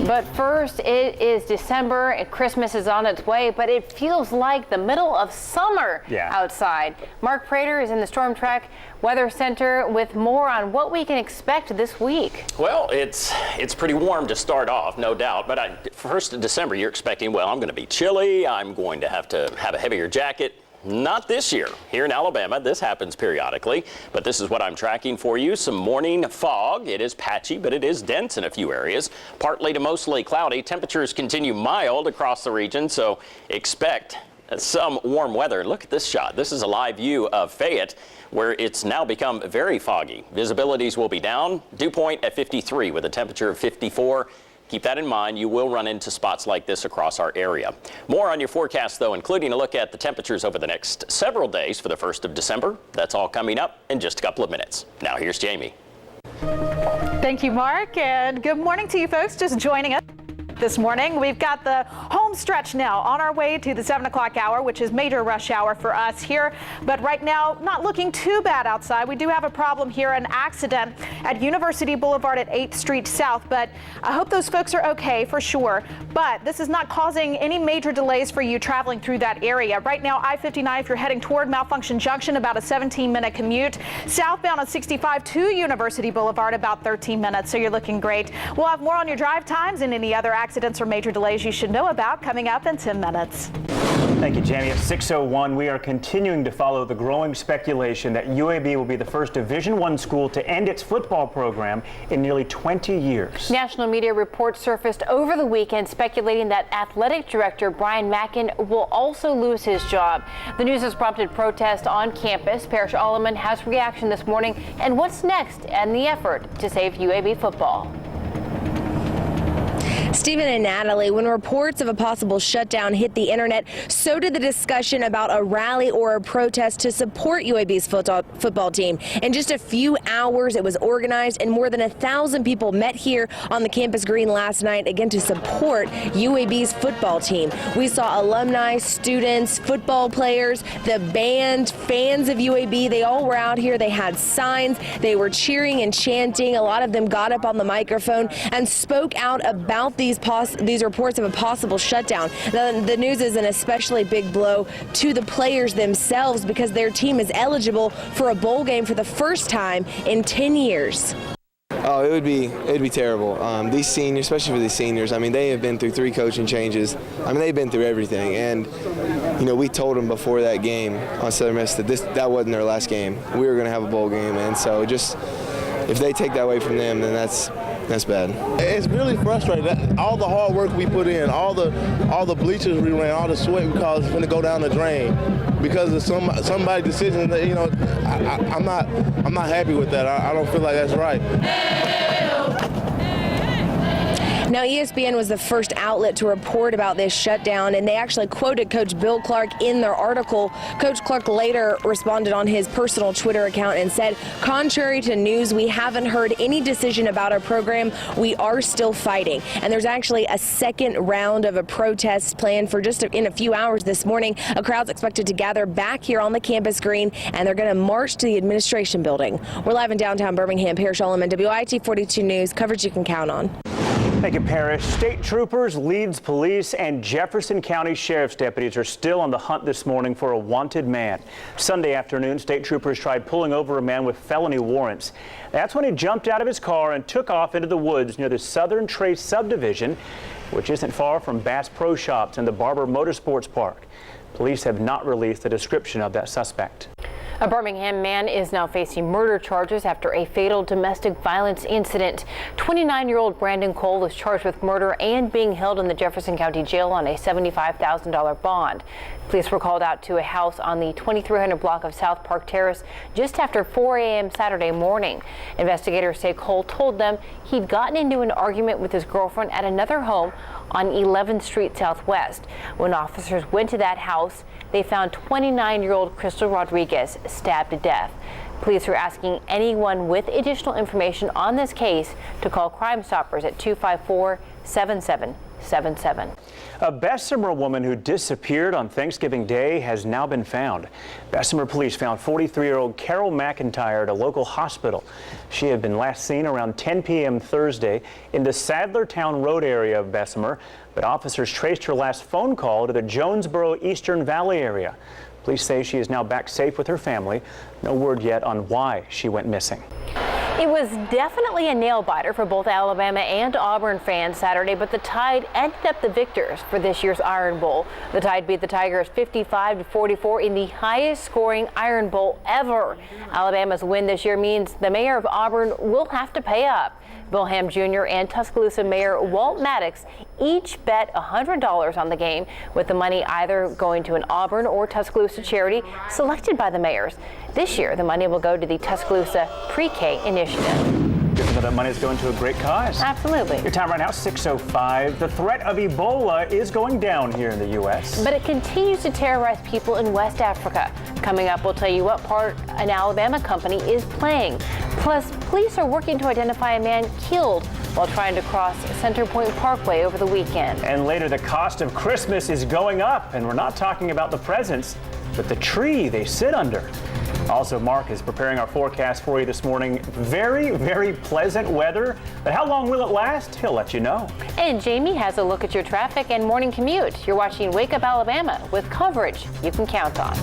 But first, it is December and Christmas is on its way, but it feels like the middle of summer outside. Mark Prater is in the Storm Track Weather Center with more on what we can expect this week. Well, it's pretty warm to start off, no doubt. But 1st of December, you're expecting, well, I'm going to be chilly. I'm going to have a heavier jacket. Not this year. Here in Alabama, this happens periodically, but this is what I'm tracking for you. Some morning fog. It is patchy, but it is dense in a few areas. Partly to mostly cloudy. Temperatures continue mild across the region, so expect some warm weather. Look at this shot. This is a live view of Fayette, where it's now become very foggy. Visibilities will be down. Dew point at 53 with a temperature of 54. Keep that in mind. You will run into spots like this across our area. More on your forecast, though, including a look at the temperatures over the next several days for the 1st of December. That's all coming up in just a couple of minutes. Now here's Jamie. Thank you, Mark, and good morning to you folks just joining us. This morning, we've got the home stretch now on our way to the 7 o'clock hour, which is major rush hour for us here. But right now, not looking too bad outside. We do have a problem here, an accident at University Boulevard at 8th Street South. But I hope those folks are okay for sure. But this is not causing any major delays for you traveling through that area. Right now, I-59, if you're heading toward Malfunction Junction, about a 17-minute commute. Southbound on 65 to University Boulevard, about 13 minutes. So you're looking great. We'll have more on your drive times and any other accidents or major delays you should know about coming up in 10 minutes. Thank you, Jamie. At 6:01, we are continuing to follow the growing speculation that UAB will be the first Division I school to end its football program in nearly 20 years. National media reports surfaced over the weekend speculating that athletic director Brian Mackin will also lose his job. The news has prompted protest on campus. Parrish Alleman has reaction this morning and what's next in the effort to save UAB football. Stephen and Natalie, when reports of a possible shutdown hit the internet, so did the discussion about a rally or a protest to support UAB's football team. In just a few hours, it was organized and more than 1,000 people met here on the campus green last night, again, to support UAB's football team. We saw alumni, students, football players, the band, fans of UAB. They all were out here. They had signs. They were cheering and chanting. A lot of them got up on the microphone and spoke out about these reports of a possible shutdown. The news is an especially big blow to the players themselves because their team is eligible for a bowl game for the first time in 10 years. Oh, it'd be terrible. These seniors, especially for these seniors, I mean, they have been through 3 coaching changes. I mean, they've been through everything. And, you know, we told them before that game on Southern Miss that that wasn't their last game. We were going to have a bowl game. And so just if they take that away from them, then that's bad. It's really frustrating. All the hard work we put in, all the bleachers we ran, all the sweat we caused, it's going to go down the drain because of somebody's decision. That, you know, I'm not happy with that. I don't feel like that's right. Now, ESPN was the first outlet to report about this shutdown, and they actually quoted Coach Bill Clark in their article. Coach Clark later responded on his personal Twitter account and said, "Contrary to news, we haven't heard any decision about our program. We are still fighting." And there's actually a second round of a protest planned for just in a few hours this morning. A crowd's expected to gather back here on the campus green, and they're going to march to the administration building. We're live in downtown Birmingham. Parrish Ullman, WIT 42 News, coverage you can count on. Thank you, Parrish. State troopers, Leeds police, and Jefferson County Sheriff's deputies are still on the hunt this morning for a wanted man. Sunday afternoon, state troopers tried pulling over a man with felony warrants. That's when he jumped out of his car and took off into the woods near the Southern Trace subdivision, which isn't far from Bass Pro Shops and the Barber Motorsports Park. Police have not released a description of that suspect. A Birmingham man is now facing murder charges after a fatal domestic violence incident. 29-year-old Brandon Cole was charged with murder and being held in the Jefferson County Jail on a $75,000 bond. Police were called out to a house on the 2300 block of South Park Terrace just after 4 a.m. Saturday morning. Investigators say Cole told them he'd gotten into an argument with his girlfriend at another home on 11th Street Southwest. When officers went to that house, they found 29-year-old Crystal Rodriguez stabbed to death. Police are asking anyone with additional information on this case to call Crime Stoppers at 254-7777. A Bessemer woman who disappeared on Thanksgiving Day has now been found. Bessemer police found 43-year-old Carol McIntyre at a local hospital. She had been last seen around 10 p.m. Thursday in the Sadlertown Road area of Bessemer, but officers traced her last phone call to the Jonesboro Eastern Valley area. Police say she is now back safe with her family. No word yet on why she went missing. It was definitely a nail-biter for both Alabama and Auburn fans Saturday, but the Tide ended up the victors for this year's Iron Bowl. The Tide beat the Tigers 55-44 in the highest-scoring Iron Bowl ever. Alabama's win this year means the mayor of Auburn will have to pay up. Bill Ham Jr. and Tuscaloosa Mayor Walt Maddox each bet $100 on the game, with the money either going to an Auburn or Tuscaloosa charity selected by the mayors. This year, the money will go to the Tuscaloosa Pre-K initiative. Good to know that money is going to a great cause. Absolutely. Your time right now, 6:05. The threat of Ebola is going down here in the U.S. But it continues to terrorize people in West Africa. Coming up, we'll tell you what part an Alabama company is playing. Plus, police are working to identify a man killed while trying to cross Center Point Parkway over the weekend. And later, the cost of Christmas is going up, and we're not talking about the presents, but the tree they sit under. Also, Mark is preparing our forecast for you this morning. Very, very pleasant weather. But how long will it last? He'll let you know. And Jamie has a look at your traffic and morning commute. You're watching Wake Up Alabama with coverage you can count on.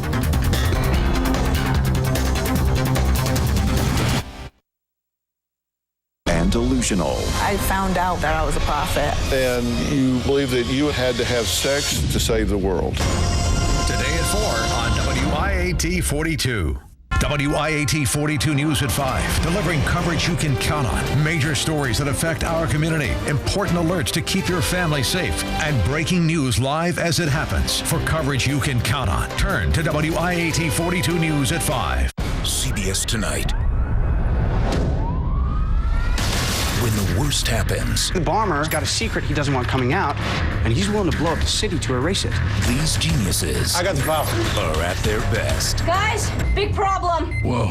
And delusional. I found out that I was a prophet. And you believe that you had to have sex to save the world. Today at 4 on WIAT 42. WIAT 42 News at 5, delivering coverage you can count on. Major stories that affect our community, important alerts to keep your family safe, and breaking news live as it happens. For coverage you can count on, turn to WIAT 42 News at 5. CBS Tonight. When the worst happens. The bomber's got a secret he doesn't want coming out, and he's willing to blow up the city to erase it. These geniuses. I got the file. Are at their best. Guys, big problem. Whoa.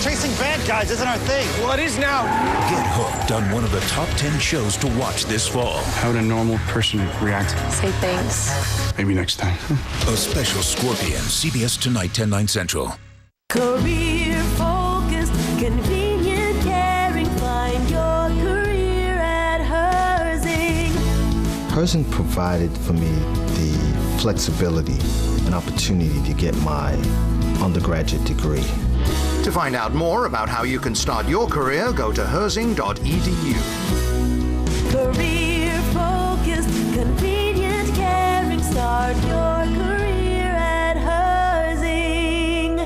Chasing bad guys isn't our thing. Well, it is now. Get hooked on one of the top 10 shows to watch this fall. How would a normal person react? Say thanks. Maybe next time. A special Scorpion, CBS Tonight, 10/9 Central. Career focused, convenient, caring. Find your career at Herzing. Herzing provided for me the flexibility and opportunity to get my undergraduate degree. To find out more about how you can start your career, go to herzing.edu. Career focused, convenient, caring. Start your career at Herzing.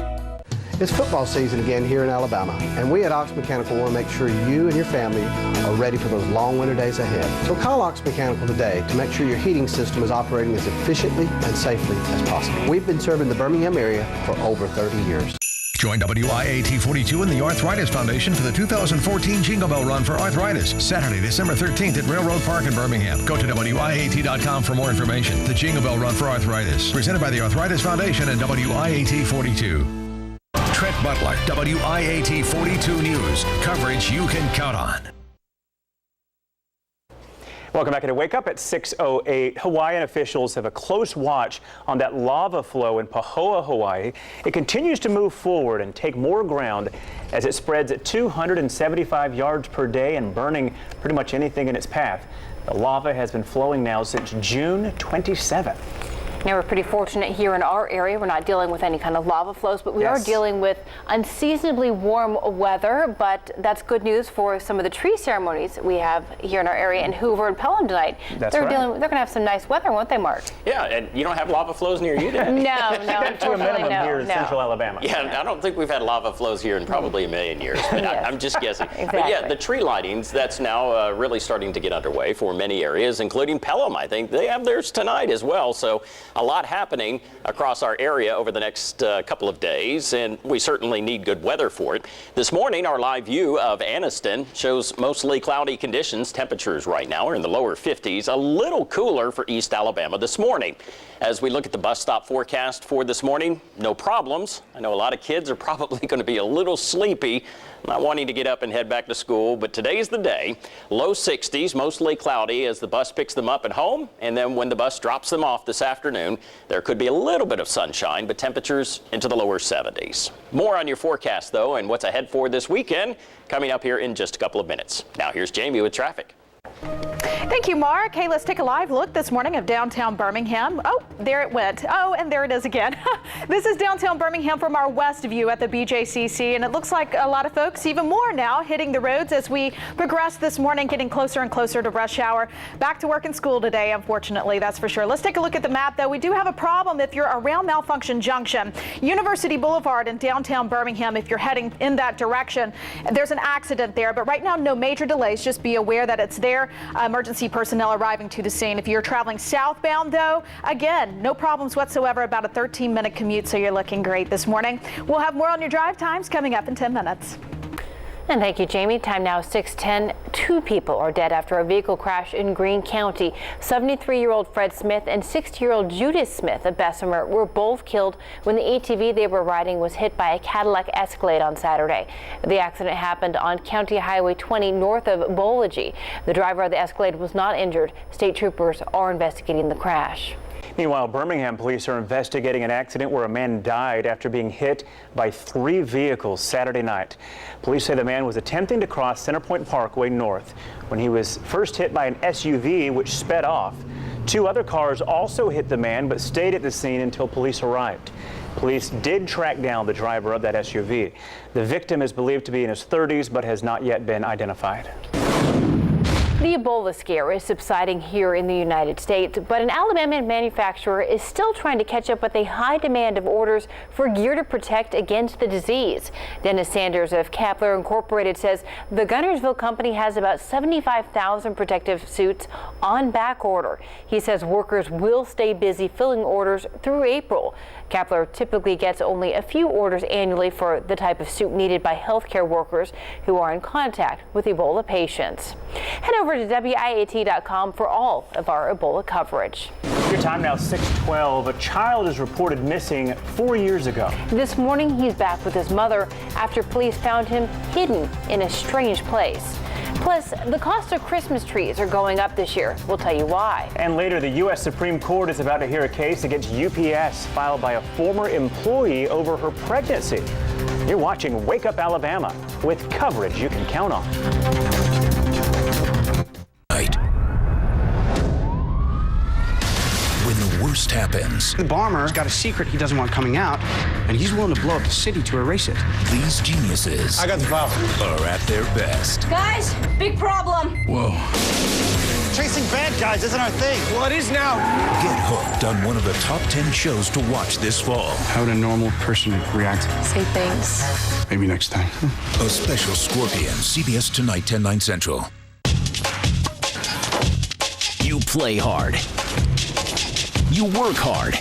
It's football season again here in Alabama, and we at Ox Mechanical want to make sure you and your family are ready for those long winter days ahead. So call Ox Mechanical today to make sure your heating system is operating as efficiently and safely as possible. We've been serving the Birmingham area for over 30 years. Join WIAT 42 and the Arthritis Foundation for the 2014 Jingle Bell Run for Arthritis, Saturday, December 13th at Railroad Park in Birmingham. Go to WIAT.com for more information. The Jingle Bell Run for Arthritis, presented by the Arthritis Foundation and WIAT 42. Trent Butler, WIAT 42 News. Coverage you can count on. Welcome back to Wake Up at 6:08. Hawaiian officials have a close watch on that lava flow in Pahoa, Hawaii. It continues to move forward and take more ground as it spreads at 275 yards per day and burning pretty much anything in its path. The lava has been flowing now since June 27th. Now, we're pretty fortunate here in our area. We're not dealing with any kind of lava flows, but we are dealing with unseasonably warm weather. But that's good news for some of the tree ceremonies we have here in our area in Hoover and Pelham tonight. They're going to have some nice weather, won't they, Mark? Yeah, and you don't have lava flows near you, do you? No, To a minimum here in central Alabama. Yeah, I don't think we've had lava flows here in probably a million years, but I'm just guessing. Exactly. But yeah, the tree lightings, that's now really starting to get underway for many areas, including Pelham. I think they have theirs tonight as well. So a lot happening across our area over the next couple of days, and we certainly need good weather for it. This morning, our live view of Anniston shows mostly cloudy conditions. Temperatures right now are in the lower 50s, a little cooler for East Alabama this morning. As we look at the bus stop forecast for this morning, no problems. I know a lot of kids are probably going to be a little sleepy, not wanting to get up and head back to school, but today's the day. Low 60s, mostly cloudy as the bus picks them up at home, and then when the bus drops them off this afternoon, there could be a little bit of sunshine, but temperatures into the lower 70s. More on your forecast, though, and what's ahead for this weekend coming up here in just a couple of minutes. Now, here's Jamie with traffic. Thank you, Mark. Hey, let's take a live look this morning of downtown Birmingham. Oh, there it went. Oh, and there it is again. This is downtown Birmingham from our west view at the BJCC, and it looks like a lot of folks, even more now, hitting the roads as we progress this morning, getting closer and closer to rush hour. Back to work and school today, unfortunately, that's for sure. Let's take a look at the map, though. We do have a problem if you're around Malfunction Junction, University Boulevard in downtown Birmingham. If you're heading in that direction, there's an accident there, but right now, no major delays. Just be aware that it's there. Emergency personnel arriving to the scene. If you're traveling southbound, though, again, no problems whatsoever. About a 13-minute commute, so you're looking great this morning. We'll have more on your drive times coming up in 10 minutes. And thank you, Jamie. Time now 6:10. 2 people are dead after a vehicle crash in Greene County. 73-year-old Fred Smith and 60-year-old Judith Smith of Bessemer were both killed when the ATV they were riding was hit by a Cadillac Escalade on Saturday. The accident happened on County Highway 20 north of Bology. The driver of the Escalade was not injured. State troopers are investigating the crash. Meanwhile, Birmingham police are investigating an accident where a man died after being hit by 3 vehicles Saturday night. Police say the man was attempting to cross Centerpoint Parkway north when he was first hit by an SUV which sped off. 2 other cars also hit the man but stayed at the scene until police arrived. Police did track down the driver of that SUV. The victim is believed to be in his 30s but has not yet been identified. The Ebola scare is subsiding here in the United States, but an Alabama manufacturer is still trying to catch up with a high demand of orders for gear to protect against the disease. Dennis Sanders of Kapler Incorporated says the Gunnersville company has about 75,000 protective suits on back order. He says workers will stay busy filling orders through April. Kapler typically gets only a few orders annually for the type of suit needed by healthcare workers who are in contact with Ebola patients. Head over to WIAT.com for all of our Ebola coverage. Your time now 6:12. A child is reported missing 4 years ago. This morning he's back with his mother after police found him hidden in a strange place. Plus, the cost of Christmas trees are going up this year. We'll tell you why. And later, the U.S. Supreme Court is about to hear a case against UPS filed by a former employee over her pregnancy. You're watching Wake Up Alabama with coverage you can count on. When the worst happens, The bomber's got a secret he doesn't want coming out, and he's willing to blow up the city to erase it. these geniuses I got the file. are at their best. Guys, big problem. Whoa. Chasing bad guys isn't our thing. Well, it is now. Get hooked on one of the top 10 shows to watch this fall. How would a normal person react? Say thanks. Maybe next time. A special Scorpion, CBS tonight, 10/9 Central. You play hard. You work hard.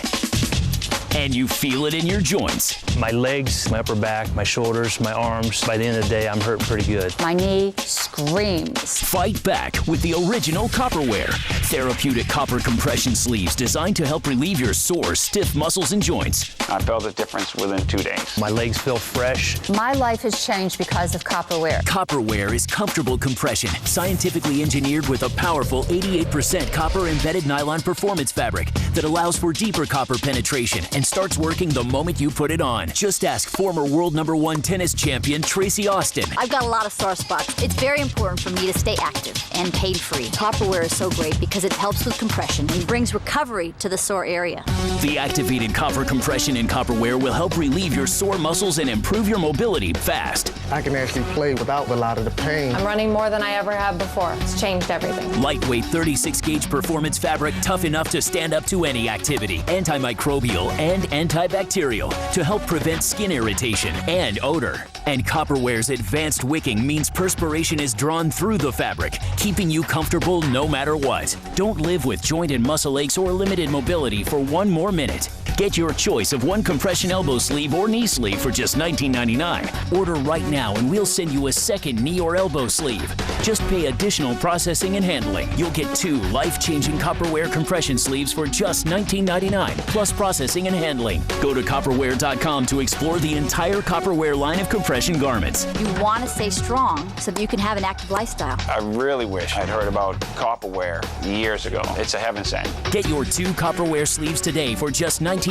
and you feel it in your joints. My legs, my upper back, my shoulders, my arms, by the end of the day, I'm hurting pretty good. My knee screams. Fight back with the original Copperware. Therapeutic copper compression sleeves designed to help relieve your sore, stiff muscles and joints. I felt a difference within 2 days. My legs feel fresh. My life has changed because of Copperware. Copperware is comfortable compression, scientifically engineered with a powerful 88% copper embedded nylon performance fabric that allows for deeper copper penetration and starts working the moment you put it on. Just ask former world #1 tennis champion Tracy Austin. I've got a lot of sore spots. It's very important for me to stay active and pain-free. Copperware is so great because it helps with compression and brings recovery to the sore area. The activated copper compression in Copperware will help relieve your sore muscles and improve your mobility fast. I can actually play without a lot of the pain. I'm running more than I ever have before. It's changed everything. Lightweight 36-gauge performance fabric, tough enough to stand up to any activity. Antimicrobial and antibacterial to help prevent skin irritation and odor. And Copperware's advanced wicking means perspiration is drawn through the fabric, keeping you comfortable no matter what. Don't live with joint and muscle aches or limited mobility for one more minute. Get your choice of one compression elbow sleeve or knee sleeve for just $19.99. Order right now and we'll send you a second knee or elbow sleeve. Just pay additional processing and handling. You'll get 2 life-changing Copperware compression sleeves for just $19.99, plus processing and handling. Go to Copperware.com to explore the entire Copperware line of compression garments. You want to stay strong so that you can have an active lifestyle. I really wish I'd heard about Copperware years ago. It's a heaven sent. Get your 2 Copperware sleeves today for just $19.99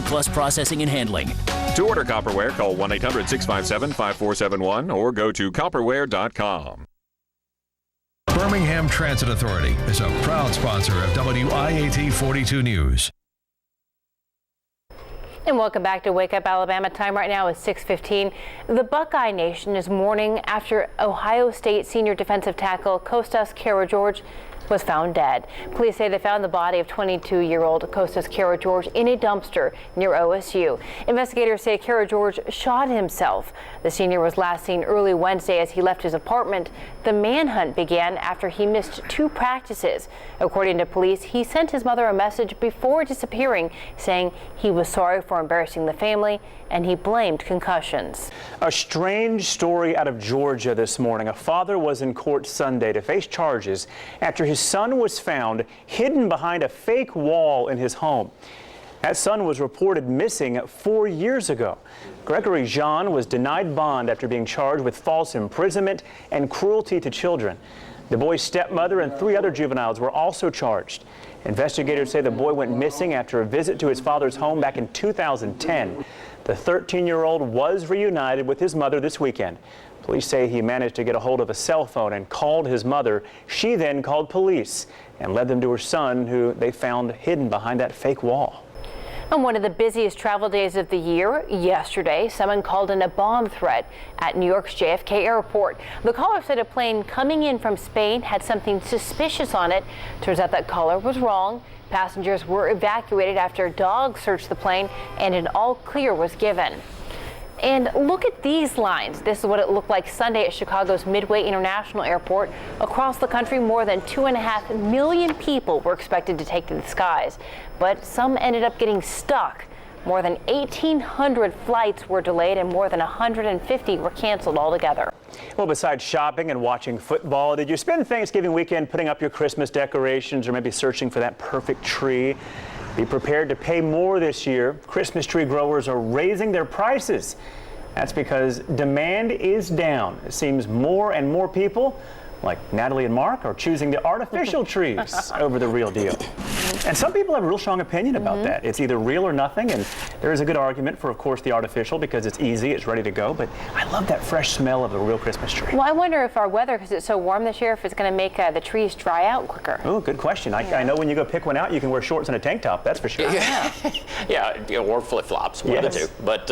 plus processing and handling. To order Copperware, call 1-800-657-5471 or go to copperware.com. Birmingham Transit Authority is a proud sponsor of WIAT 42 News. And welcome back to Wake Up Alabama. Time right now is 6:15. The Buckeye Nation is mourning after Ohio State senior defensive tackle Kostas Karageorge was found dead. Police say they found the body of 22-year-old Kostas Karageorge in a dumpster near OSU. Investigators say Karageorge shot himself. The senior was last seen early Wednesday as he left his apartment. The manhunt began after he missed 2 practices. According to police, he sent his mother a message before disappearing saying he was sorry for embarrassing the family and he blamed concussions. A strange story out of Georgia this morning. A father was in court Sunday to face charges after his son was found hidden behind a fake wall in his home. That son was reported missing 4 years ago. Gregory Jean was denied bond after being charged with false imprisonment and cruelty to children. The boy's stepmother and 3 other juveniles were also charged. Investigators say the boy went missing after a visit to his father's home back in 2010. The 13-year-old was reunited with his mother this weekend. Police say he managed to get a hold of a cell phone and called his mother. She then called police and led them to her son, who they found hidden behind that fake wall. On one of the busiest travel days of the year, yesterday, someone called in a bomb threat at New York's JFK airport. The caller said a plane coming in from Spain had something suspicious on it. Turns out that caller was wrong. Passengers were evacuated after dogs searched the plane and an all clear was given. And look at these lines. This is what it looked like Sunday at Chicago's Midway International Airport. Across the country, more than 2.5 million people were expected to take to the skies, but some ended up getting stuck. More than 1,800 flights were delayed and more than 150 were canceled altogether. Well, besides shopping and watching football, did you spend Thanksgiving weekend putting up your Christmas decorations or maybe searching for that perfect tree? Be prepared to pay more this year. Christmas tree growers are raising their prices. That's because demand is down. It seems more and more people, like Natalie and Mark, are choosing the artificial trees over the real deal. And some people have a real strong opinion about that. It's either real or nothing, and there is a good argument for, of course, the artificial because it's easy, it's ready to go, but I love that fresh smell of the real Christmas tree. Well, I wonder if our weather, because it's so warm this year, if it's going to make the trees dry out quicker. Oh, good question. I know when you go pick one out, you can wear shorts and a tank top, that's for sure. Yeah, or flip-flops, one of the two. But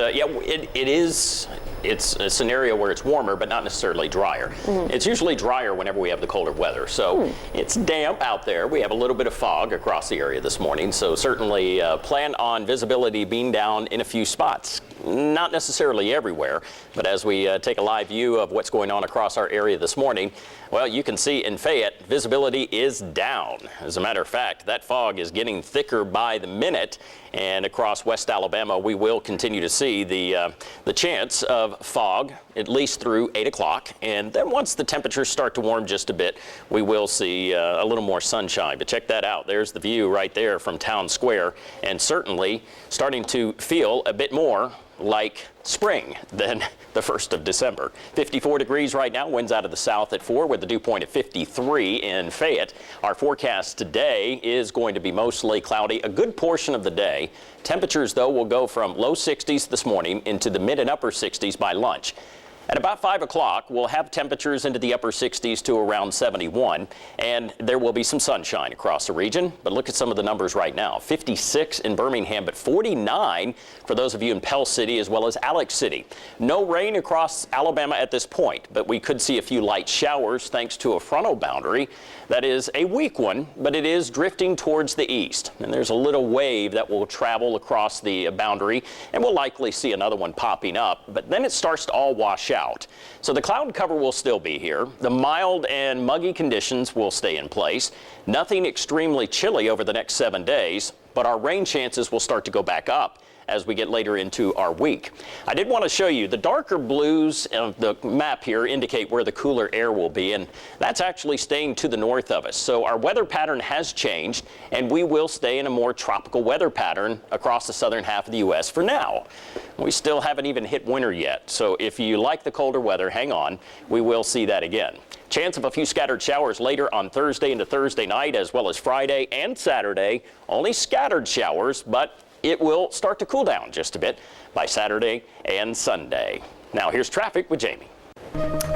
it's a scenario where it's warmer, but not necessarily drier. It's usually drier whenever we have the colder weather. So it's damp out there. We have a little bit of fog across the area this morning. So certainly plan on visibility being down in a few spots. Not necessarily everywhere, but as we take a live view of what's going on across our area this morning, well, you can see in Fayette, visibility is down. As a matter of fact, that fog is getting thicker by the minute, and across West Alabama, we will continue to see the chance of fog at least through 8 o'clock. And then once the temperatures start to warm just a bit, we will see a little more sunshine. But check that out. There's the view right there from Town Square, and certainly starting to feel a bit more like spring than the 1st of December. 54 degrees right now, winds out of the south at 4 with a dew point of 53 in Fayette. Our forecast today is going to be mostly cloudy a good portion of the day. Temperatures, though, will go from low 60s this morning into the mid and upper 60s by lunch. At about 5 o'clock, we'll have temperatures into the upper 60s to around 71, and there will be some sunshine across the region. But look at some of the numbers right now. 56 in Birmingham, but 49 for those of you in Pell City as well as Alex City. No rain across Alabama at this point, but we could see a few light showers thanks to a frontal boundary. That is a weak one, but it is drifting towards the east. And there's a little wave that will travel across the boundary, and we'll likely see another one popping up, but then it starts to all wash out. So the cloud cover will still be here. The mild and muggy conditions will stay in place. Nothing extremely chilly over the next 7 days, but our rain chances will start to go back up as we get later into our week. I did want to show you the darker blues of the map here indicate where the cooler air will be, and that's actually staying to the north of us. So our weather pattern has changed, and we will stay in a more tropical weather pattern across the southern half of the U.S. for now. We still haven't even hit winter yet, so if you like the colder weather, hang on. We will see that again. Chance of a few scattered showers later on Thursday into Thursday night, as well as Friday and Saturday. Only scattered showers, but it will start to cool down just a bit by Saturday and Sunday. Now here's traffic with Jamie.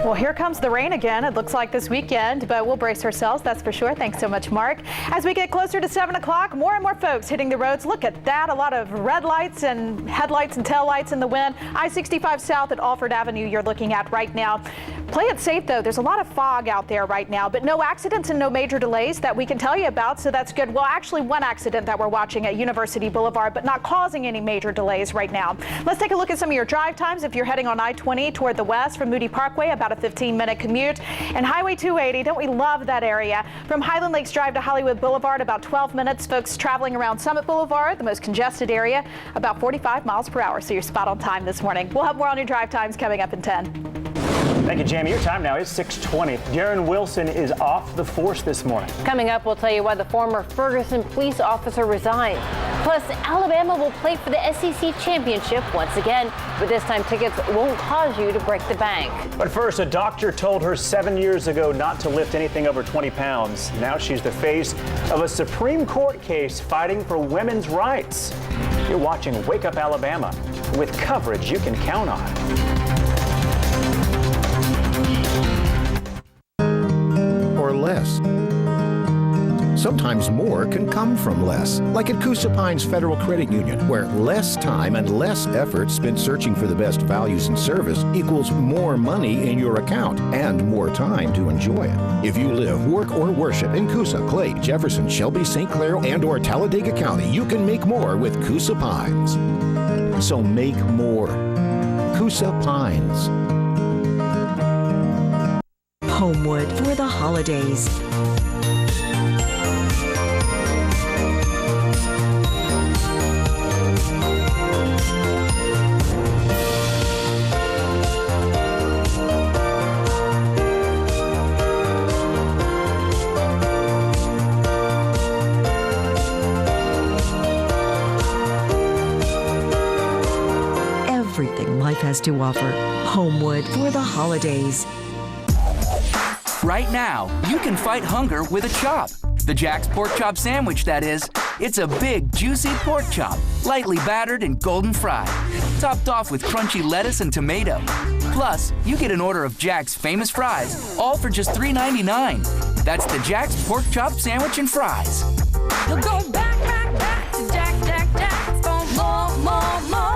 Well, here comes the rain again. It looks like this weekend, but we'll brace ourselves, that's for sure. Thanks so much, Mark. As we get closer to 7 o'clock, more and more folks hitting the roads. Look at that. A lot of red lights and headlights and tail lights in the wind. I-65 south at Alford Avenue you're looking at right now. Play it safe, though. There's a lot of fog out there right now, but no accidents and no major delays that we can tell you about, so that's good. Well, actually, one accident that we're watching at University Boulevard, but not causing any major delays right now. Let's take a look at some of your drive times. If you're heading on I-20 toward the west from Moody Parkway, about a 15-minute commute. And Highway 280, don't we love that area? From Highland Lakes Drive to Hollywood Boulevard, about 12 minutes. Folks traveling around Summit Boulevard, the most congested area, about 45 miles per hour. So you're spot on time this morning. We'll have more on your drive times coming up in 10. Thank you, Jamie. Your time now is 6:20. Darren Wilson is off the force this morning. Coming up, we'll tell you why the former Ferguson police officer resigned. Plus, Alabama will play for the SEC championship once again, but this time tickets won't cause you to break the bank. But first, a doctor told her 7 years ago not to lift anything over 20 pounds. Now she's the face of a Supreme Court case fighting for women's rights. You're watching Wake Up Alabama with coverage you can count on. Or less. Sometimes more can come from less, like at Coosa Pines Federal Credit Union, where less time and less effort spent searching for the best values and service equals more money in your account and more time to enjoy it. If you live, work, or worship in Coosa, Clay, Jefferson, Shelby, St. Clair, and or Talladega County, you can make more with Coosa Pines. So make more. Coosa Pines. Homewood for the holidays. Everything life has to offer. Homewood for the holidays. Right now, you can fight hunger with a chop. The Jack's Pork Chop Sandwich, that is. It's a big, juicy pork chop, lightly battered and golden fried, topped off with crunchy lettuce and tomato. Plus, you get an order of Jack's famous fries, all for just $3.99. That's the Jack's Pork Chop Sandwich and Fries. You'll go back, back, back to Jack's for more, more, more.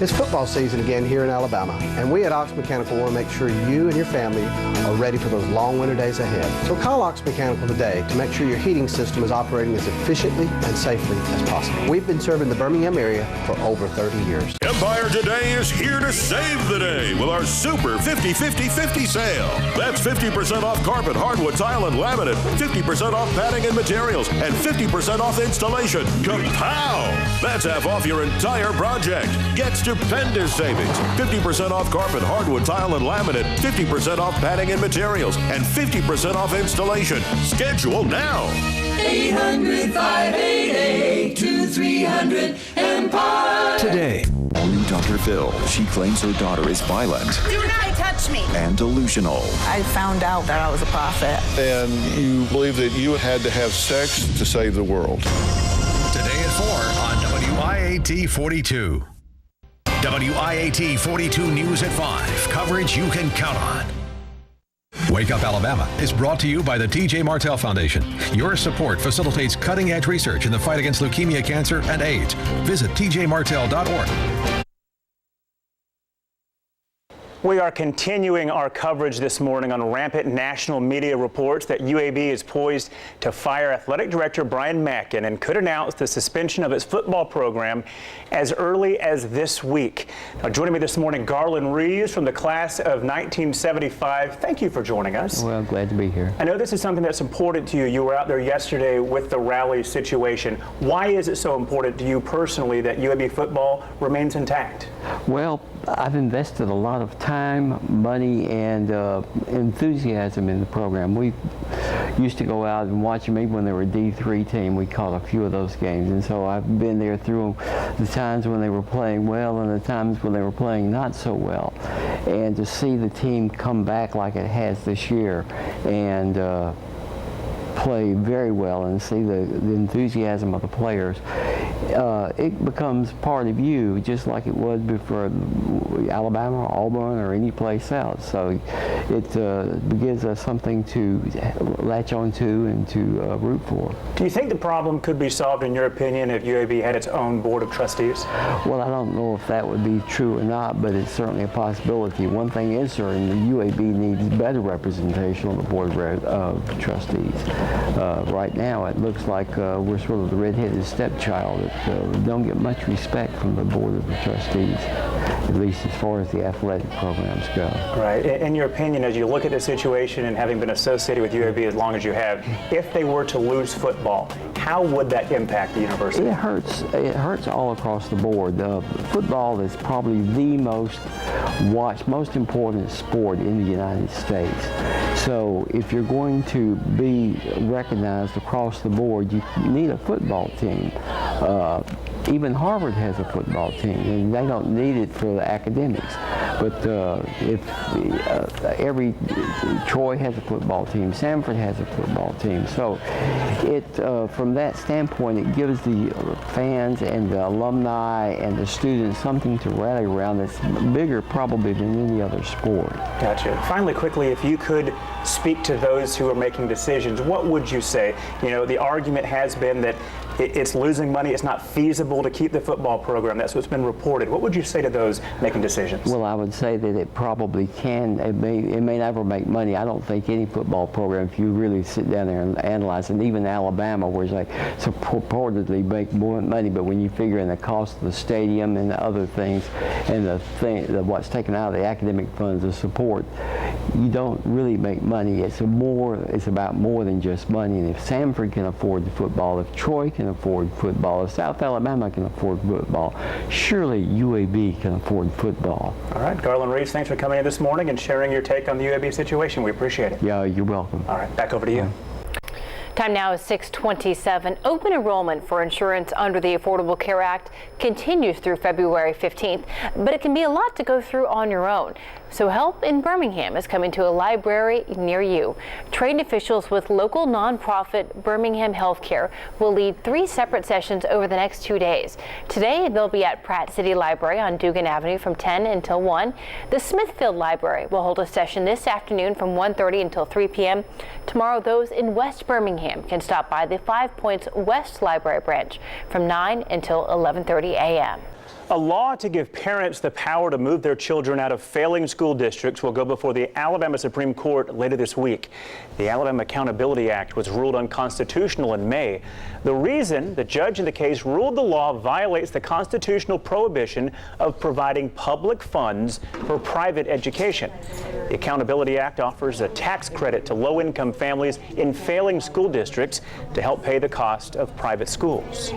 It's football season again here in Alabama, and we at Ox Mechanical want to make sure you and your family are ready for those long winter days ahead. So call Ox Mechanical today to make sure your heating system is operating as efficiently and safely as possible. We've been serving the Birmingham area for over 30 years. Empire Today is here to save the day with our Super 50-50-50 sale. That's 50% off carpet, hardwood, tile, and laminate, 50% off padding and materials, and 50% off installation. Kapow! That's half off your entire project. Get stupendous savings. 50% off carpet, hardwood, tile, and laminate, 50% off padding and materials, and 50% off installation. Schedule now. 800-588-2300 Empire. Today, on Dr. Phil, she claims her daughter is violent Do not touch me. and delusional. I found out that I was a prophet. And you believe that you had to have sex to save the world. Today at 4 on WIAT 42. WIAT 42 News at 5. Coverage you can count on. Wake Up Alabama is brought to you by the T.J. Martell Foundation. Your support facilitates cutting-edge research in the fight against leukemia, cancer, and AIDS. Visit tjmartell.org. We are continuing our coverage this morning on rampant national media reports that UAB is poised to fire athletic director Brian Mackin and could announce the suspension of its football program as early as this week. Now, joining me this morning, Garland Reeves from the class of 1975. Thank you for joining us. Well, glad to be here. I know this is something that's important to you. You were out there yesterday with the rally situation. Why is it so important to you personally that UAB football remains intact? Well, I've invested a lot of time, money, and enthusiasm in the program. We used to go out and watch them even when they were a D3 team. We caught a few of those games, and so I've been there through the times when they were playing well and the times when they were playing not so well. And to see the team come back like it has this year and play very well and see the enthusiasm of the players, it becomes part of you, just like it was before Alabama, Auburn, or any place else. So it gives us something to latch on to and to root for. Do you think the problem could be solved, in your opinion, if UAB had its own board of trustees? Well, I don't know if that would be true or not, but it's certainly a possibility. One thing is certain, the UAB needs better representation on the board of trustees. Right now, it looks like we're sort of the red-headed stepchild that don't get much respect from the board of the trustees, at least as far as the athletic programs go. Right. In your opinion, as you look at the situation and having been associated with UAB as long as you have, if they were to lose football, how would that impact the university? It hurts. It hurts all across the board. Football is probably the most watched, most important sport in the United States. So if you're going to be recognized across the board, you need a football team. Even Harvard has a football team, and they don't need it for the academics. But every Troy has a football team, Samford has a football team. So from that standpoint, it gives the fans and the alumni and the students something to rally around that's bigger probably than any other sport. Gotcha. Finally, quickly, if you could speak to those who are making decisions, what would you say? You know, the argument has been that it's losing money, it's not feasible to keep the football program. That's what's been reported. What would you say to those making decisions? Well, I would say that it probably can. It may never make money. I don't think any football program, if you really sit down there and analyze it, even Alabama, where they purportedly make more money, but when you figure in the cost of the stadium and the other things, and what's taken out of the academic funds of support, you don't really make money. It's about more than just money. And if Samford can afford the football, if Troy can afford football, if South Alabama can afford football, surely UAB can afford football. All right, Garland Reeves, thanks for coming in this morning and sharing your take on the UAB situation. We appreciate it. Yeah, you're welcome. All right, back over to you. Time now is 6:27. Open enrollment for insurance under the Affordable Care Act continues through February 15th, but it can be a lot to go through on your own. So Help in Birmingham is coming to a library near you. Trained officials with local nonprofit Birmingham Healthcare will lead 3 separate sessions over the next 2 days. Today, they'll be at Pratt City Library on Dugan Avenue from 10 until 1. The Smithfield Library will hold a session this afternoon from 1:30 until 3 p.m. Tomorrow, those in West Birmingham can stop by the 5 Points West Library branch from 9 until 11:30 a.m. A law to give parents the power to move their children out of failing school districts will go before the Alabama Supreme Court later this week. The Alabama Accountability Act was ruled unconstitutional in May. The reason the judge in the case ruled the law violates the constitutional prohibition of providing public funds for private education. The Accountability Act offers a tax credit to low-income families in failing school districts to help pay the cost of private schools.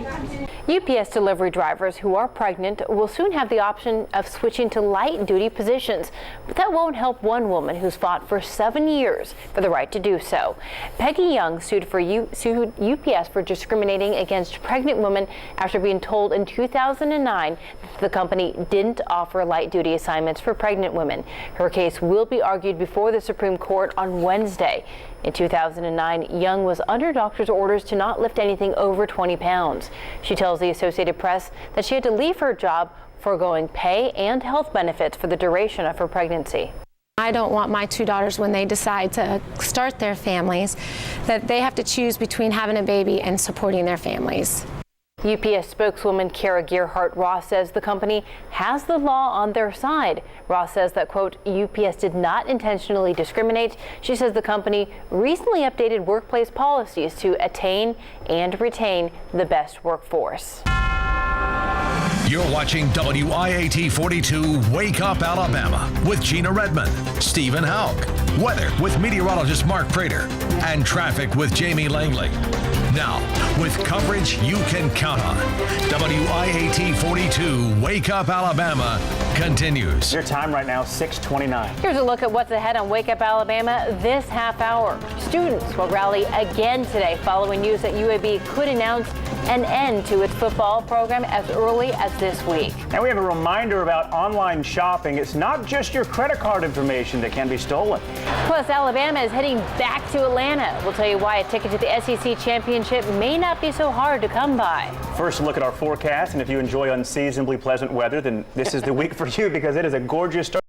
UPS delivery drivers who are pregnant will soon have the option of switching to light-duty positions, but that won't help one woman who's fought for 7 years for the right to do so. Peggy Young sued UPS for discriminating against pregnant women after being told in 2009 that the company didn't offer light-duty assignments for pregnant women. Her case will be argued before the Supreme Court on Wednesday. In 2009, Young was under doctor's orders to not lift anything over 20 pounds. She tells the Associated Press that she had to leave her job, foregoing pay and health benefits for the duration of her pregnancy. I don't want my two daughters, when they decide to start their families, that they have to choose between having a baby and supporting their families. UPS spokeswoman Kara Gearhart Ross says the company has the law on their side. Ross says that, quote, UPS did not intentionally discriminate. She says the company recently updated workplace policies to attain and retain the best workforce. You're watching WIAT 42 Wake Up Alabama with Gina Redmond, Stephen Hauk, weather with meteorologist Mark Prater, and traffic with Jamie Langley. Now, with coverage you can count on, WIAT 42 Wake Up Alabama continues. Your time right now, 6:29. Here's a look at what's ahead on Wake Up Alabama this half hour. Students will rally again today following news that UAB could announce an end to its football program as early as this week. And we have a reminder about online shopping. It's not just your credit card information that can be stolen. Plus, Alabama is heading back to Atlanta. We'll tell you why a ticket to the SEC championship may not be so hard to come by. First, a look at our forecast, and if you enjoy unseasonably pleasant weather, then this is the week for you because it is a gorgeous start.